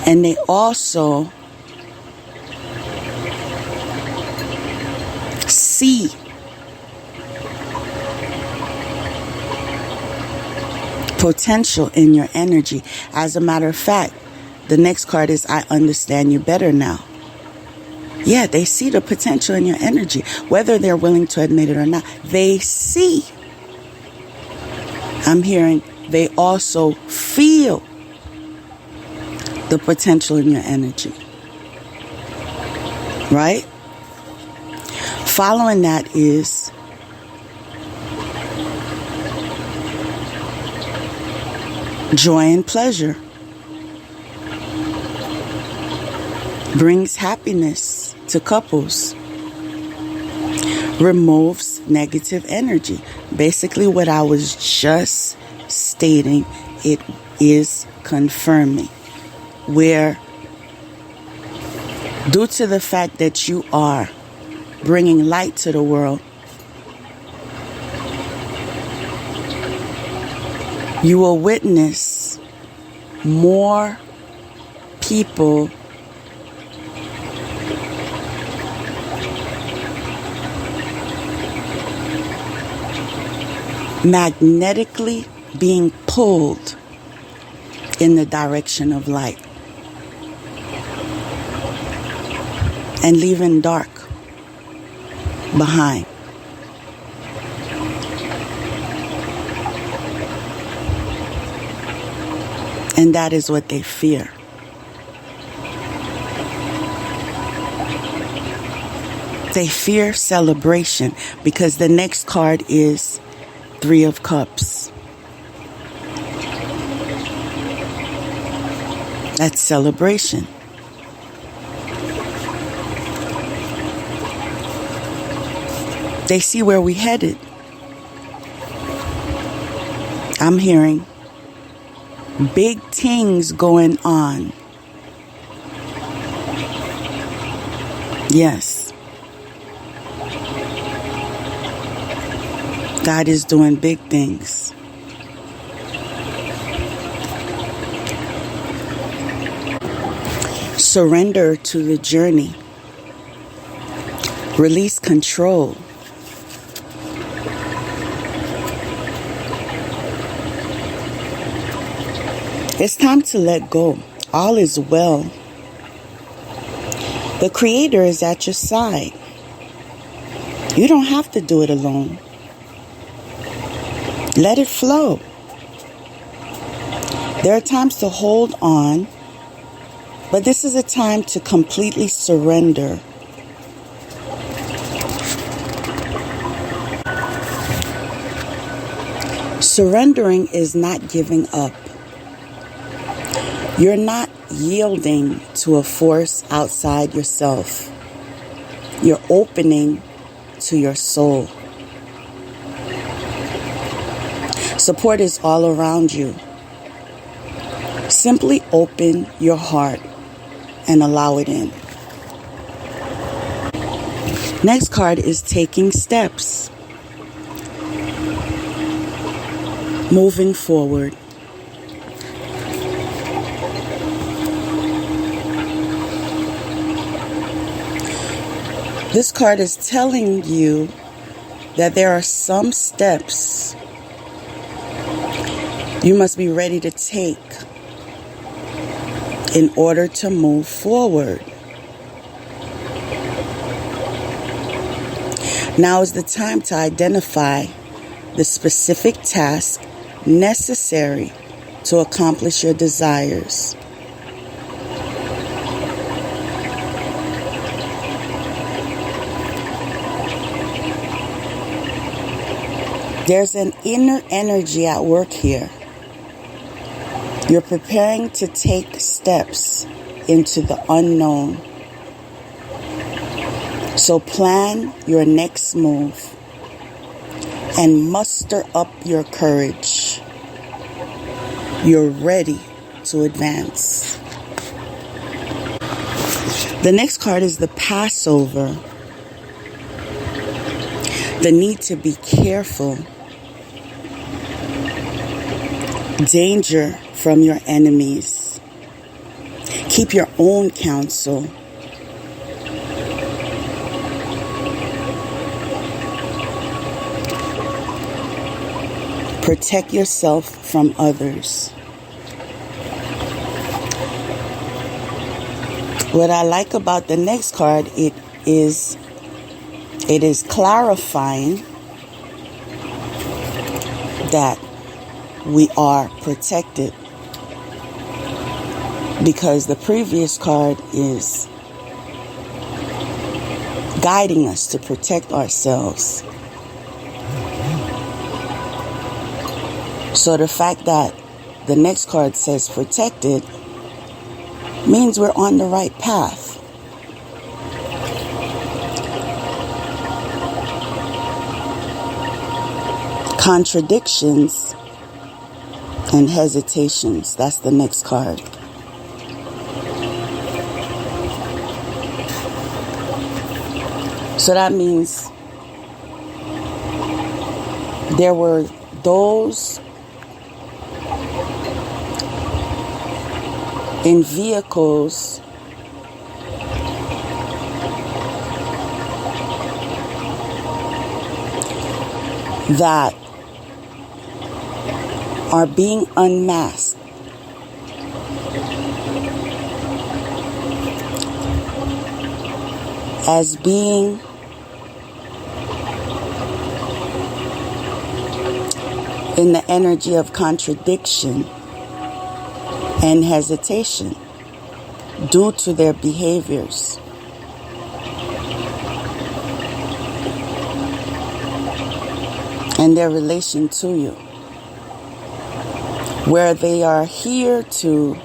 And they also see potential in your energy. As a matter of fact, the next card is I understand you better now. Yeah, they see the potential in your energy, whether they're willing to admit it or not. They see. I'm hearing they also feel the potential in your energy. Right? Following that is joy and pleasure. Brings happiness to couples. Removes negative energy. Basically what I was just stating, it is confirming. Where due to the fact that you are bringing light to the world, you will witness more people magnetically being pulled in the direction of light and leaving dark behind. And that is what they fear. They fear celebration because the next card is Three of Cups. That's celebration. They see where we headed. I'm hearing big things going on. Yes. God is doing big things. Surrender to the journey. Release control. It's time to let go. All is well. The Creator is at your side. You don't have to do it alone. Let it flow. There are times to hold on, but this is a time to completely surrender. Surrendering is not giving up. You're not yielding to a force outside yourself. You're opening to your soul. Support is all around you. Simply open your heart and allow it in. Next card is taking steps. Moving forward. This card is telling you that there are some steps you must be ready to take in order to move forward. Now is the time to identify the specific task necessary to accomplish your desires. There's an inner energy at work here. You're preparing to take steps into the unknown. So plan your next move and muster up your courage. You're ready to advance. The next card is the Passover. The need to be careful. Danger from your enemies. Keep your own counsel. Protect yourself from others. What I like about the next card, it is clarifying that we are protected, because the previous card is guiding us to protect ourselves. So the fact that the next card says protected means we're on the right path. Contradictions and hesitations. That's the next card. So that means there were those in vehicles that are being unmasked as being in the energy of contradiction and hesitation due to their behaviors. And their relation to you, where they are here to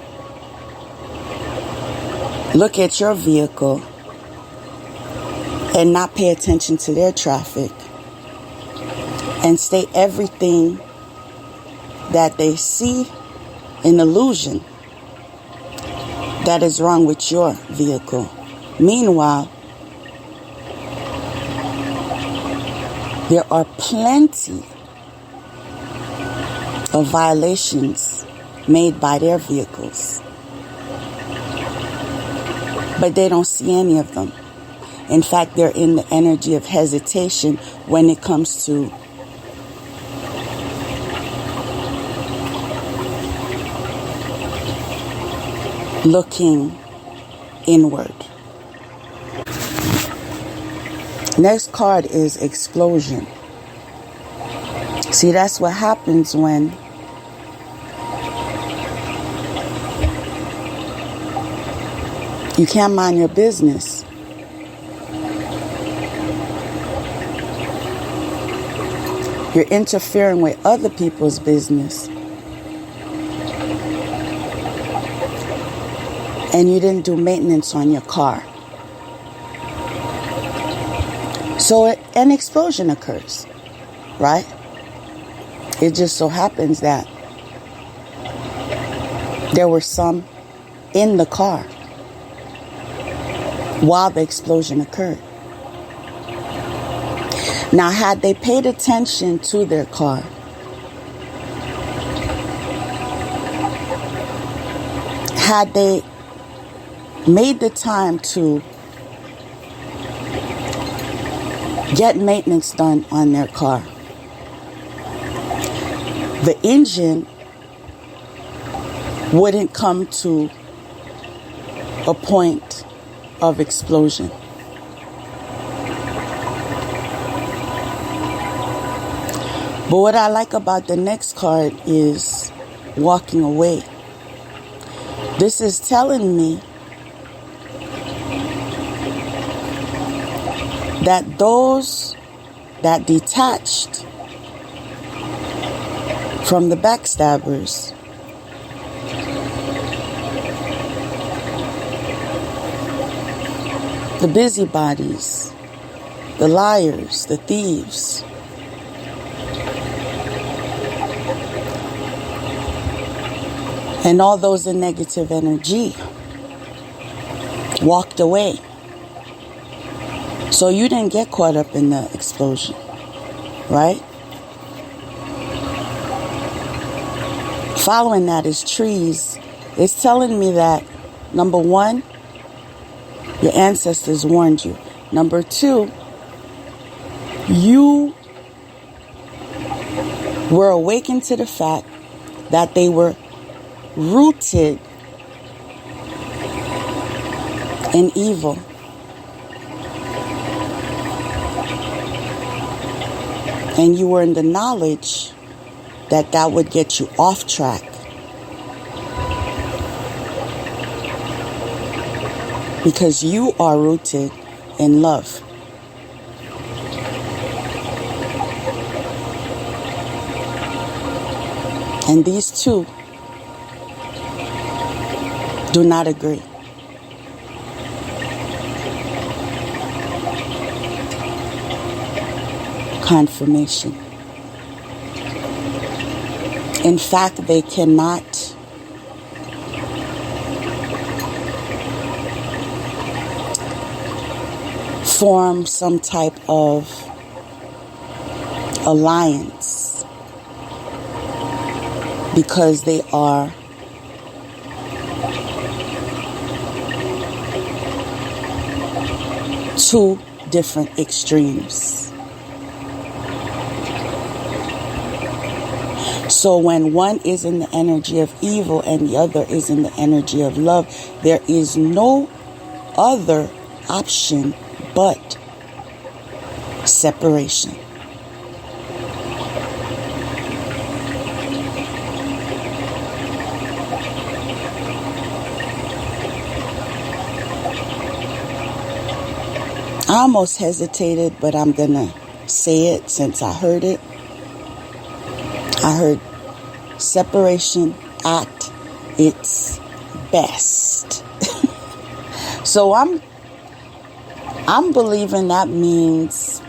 look at your vehicle and not pay attention to their traffic and state everything that they see an illusion that is wrong with your vehicle. Meanwhile, there are plenty of violations made by their vehicles, but they don't see any of them. In fact, they're in the energy of hesitation when it comes to looking inward. Next card is explosion. See, that's what happens when you can't mind your business. You're interfering with other people's business. And you didn't do maintenance on your car. So an explosion occurs, right? It just so happens that there were some in the car while the explosion occurred. Now, had they paid attention to their car, had they made the time to get maintenance done on their car, the engine wouldn't come to a point of explosion. But what I like about the next card is walking away. This is telling me that those that detached from the backstabbers the busybodies, the liars, the thieves, and all those in negative energy walked away. So you didn't get caught up in the explosion, right? Following that is trees. It's telling me that, number one, your ancestors warned you. Number two, you were awakened to the fact that they were rooted in evil. And you were in the knowledge that that would get you off track. Because you are rooted in love. And these two do not agree. Confirmation. In fact, they cannot form some type of alliance because they are two different extremes. So when one is in the energy of evil and the other is in the energy of love, there is no other option but separation. I almost hesitated, but I'm going to say it since I heard it. I heard separation at its best. So I'm believing that means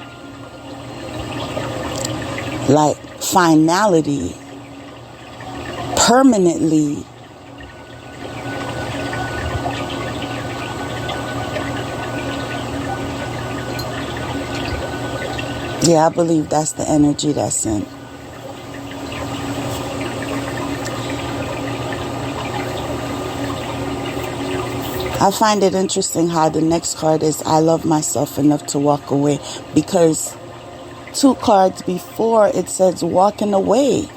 like finality, permanently. Yeah, I believe that's the energy that's in. I find it interesting how the next card is I love myself enough to walk away, because 2 cards before it says walking away.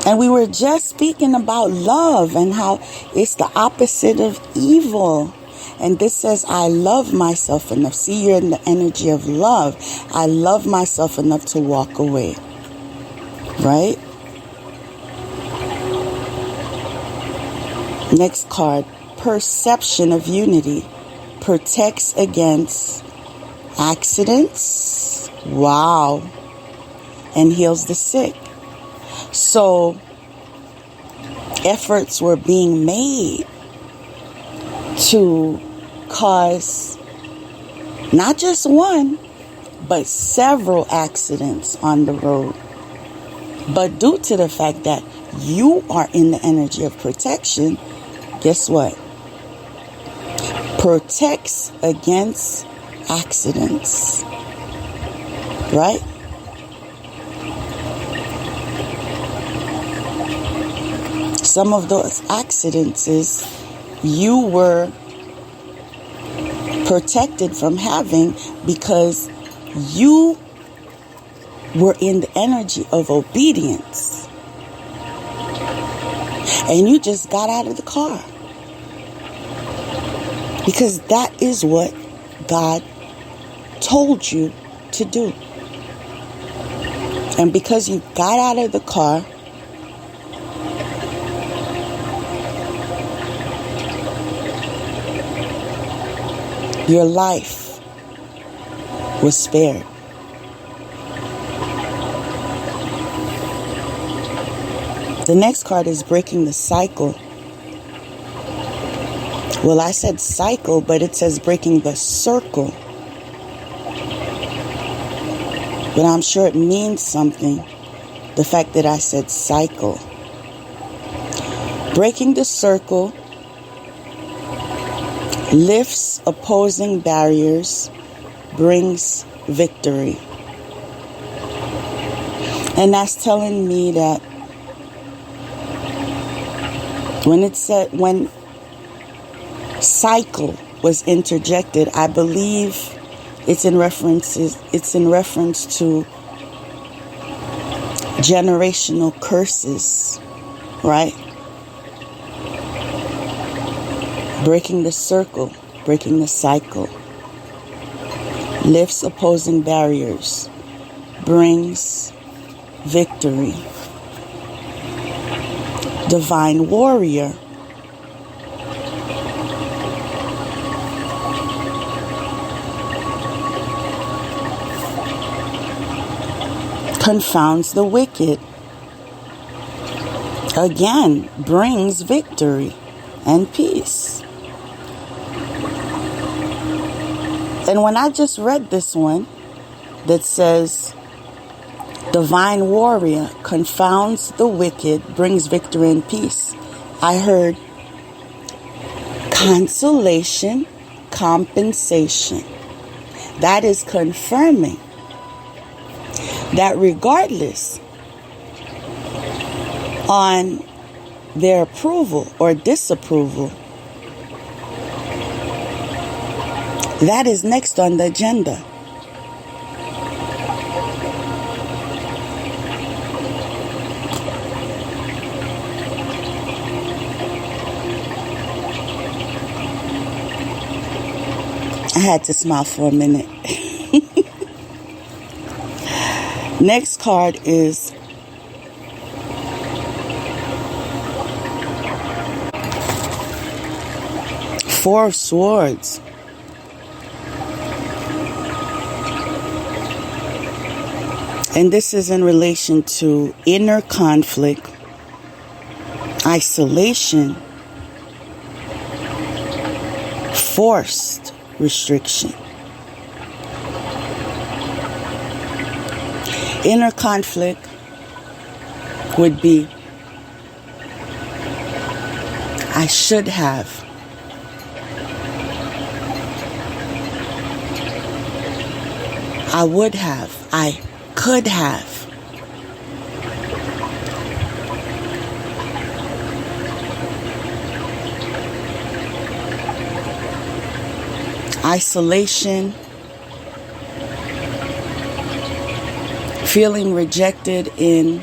And we were just speaking about love and how it's the opposite of evil. And this says, I love myself enough. See, you're in the energy of love. I love myself enough to walk away. Right? Next card, perception of unity. Protects against accidents. Wow. And heals the sick. So, efforts were being made to cause not just one, but several accidents on the road. But due to the fact that you are in the energy of protection, guess what? Protects against accidents. Right? Some of those accidents is you were protected from having because you were in the energy of obedience. And you just got out of the car. Because that is what God told you to do. And because you got out of the car, your life was spared. The next card is breaking the cycle. Well, I said cycle, but it says breaking the circle. But I'm sure it means something, the fact that I said cycle. Breaking the circle lifts opposing barriers, brings victory. And that's telling me that when cycle was interjected, I believe it's in reference to generational curses, right? Breaking the circle, breaking the cycle, lifts opposing barriers, brings victory. Divine warrior. Confounds the wicked. Again, brings victory and peace. And when I just read this one that says, divine warrior confounds the wicked, brings victory and peace, I heard consolation, compensation. That is confirming that regardless on their approval or disapproval, that is next on the agenda. I had to smile for a minute. Next card is Four of Swords. And this is in relation to inner conflict, isolation, forced restriction. Inner conflict would be, I should have. I would have. I could have. Isolation, feeling rejected in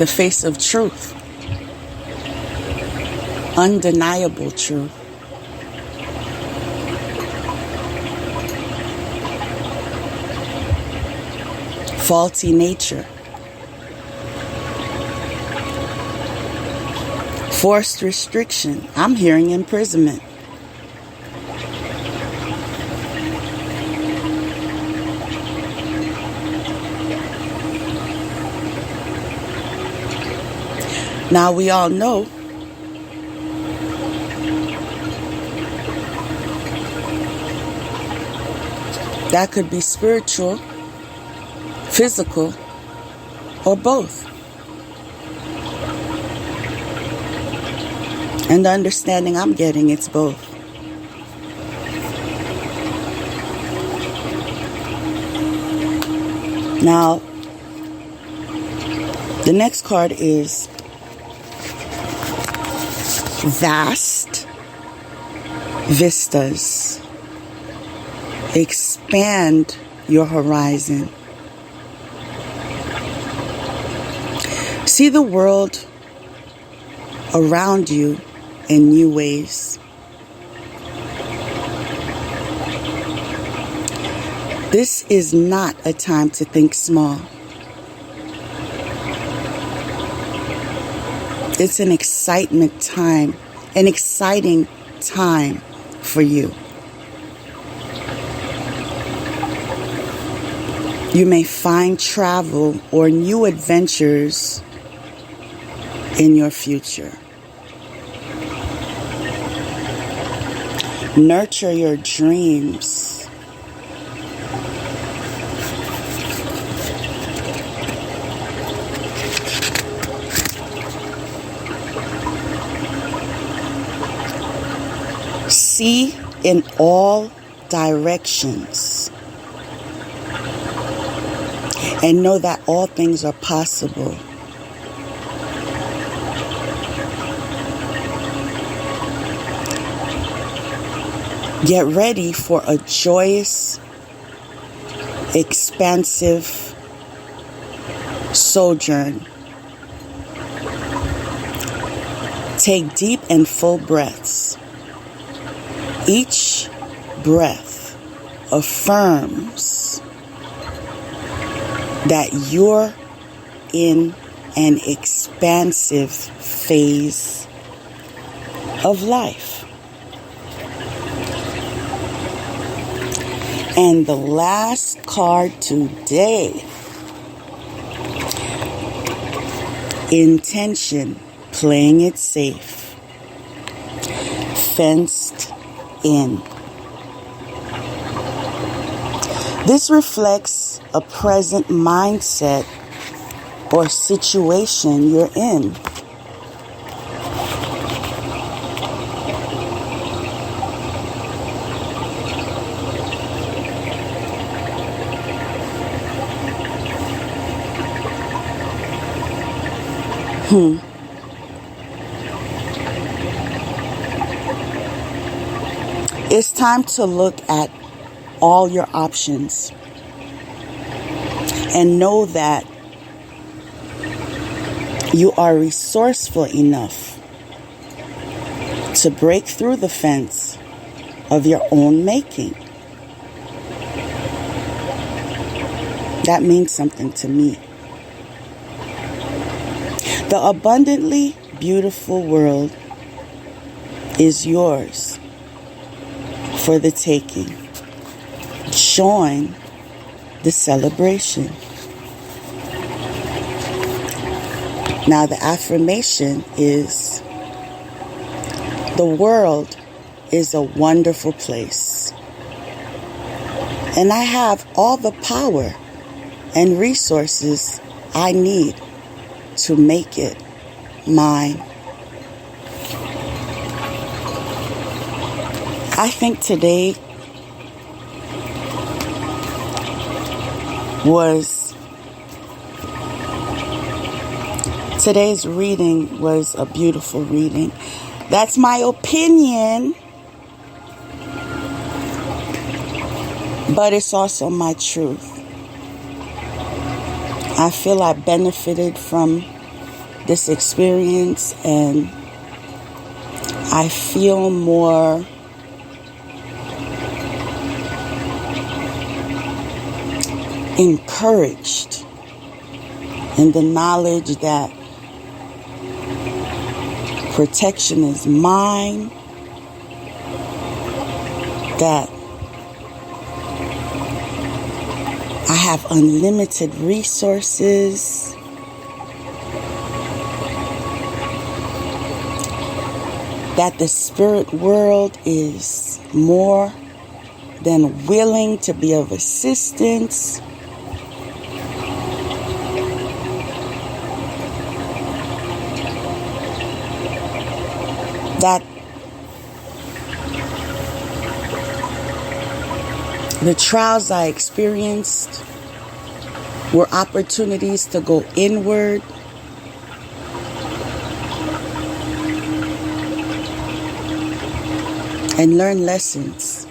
the face of truth, undeniable truth. Faulty nature, forced restriction. I'm hearing imprisonment. Now we all know that could be spiritual, physical, or both. And the understanding I'm getting, it's both. Now, the next card is vast vistas. Expand your horizon. See the world around you in new ways. This is not a time to think small. It's an exciting time for you. You may find travel or new adventures in your future. Nurture your dreams. See in all directions. And know that all things are possible. Get ready for a joyous, expansive sojourn. Take deep and full breaths. Each breath affirms that you're in an expansive phase of life. And the last card today, intention, playing it safe, fenced in. This reflects a present mindset or situation you're in. It's time to look at all your options and know that you are resourceful enough to break through the fence of your own making. That means something to me. The abundantly beautiful world is yours for the taking. Join the celebration. Now the affirmation is, the world is a wonderful place, and I have all the power and resources I need to make it mine. I think today's reading was a beautiful reading. That's my opinion, but it's also my truth. I feel I benefited from this experience, and I feel more encouraged in the knowledge that protection is mine, that I have unlimited resources, that the spirit world is more than willing to be of assistance, that the trials I experienced were opportunities to go inward and learn lessons.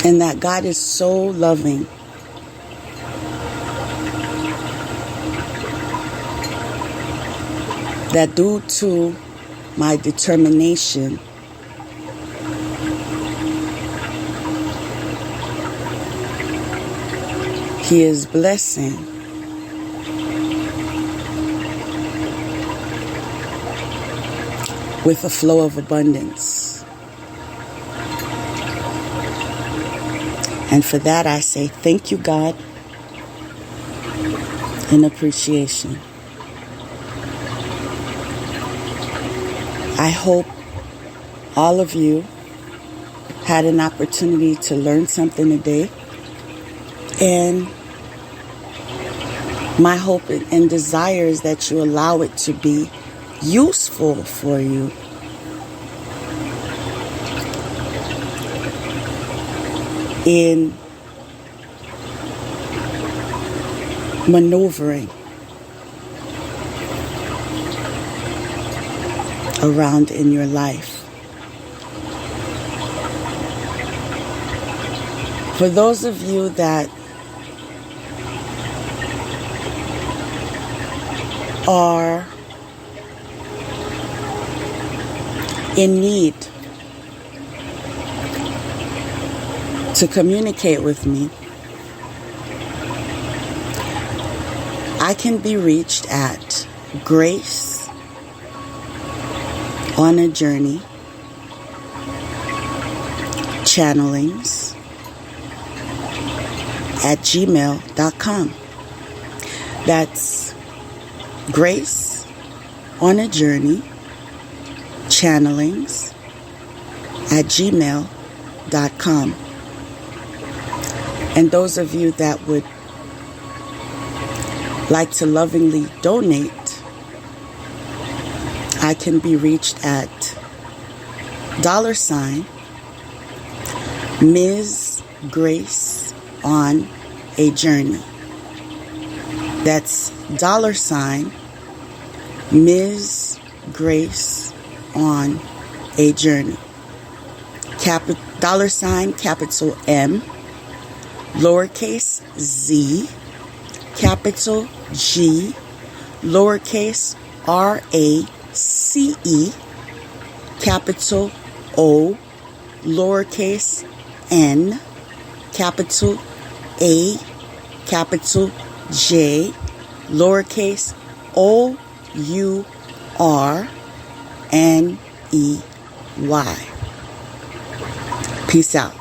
And that God is so loving. That due to my determination, He is blessing with a flow of abundance. And for that I say thank you, God, in appreciation. I hope all of you had an opportunity to learn something today. And my hope and desire is that you allow it to be useful for you. In maneuvering around in your life. For those of you that are in need to communicate with me, I can be reached at graceonajourneychannelings @gmail.com. That's graceonajourneychannelings @gmail.com. And those of you that would like to lovingly donate, I can be reached at $MzGraceOnAJourney. That's $MzGraceOnAJourney. Capital M, lowercase z, capital G, lowercase RACE, capital O, lowercase n, capital A, capital J, lowercase OURNEY. Peace out.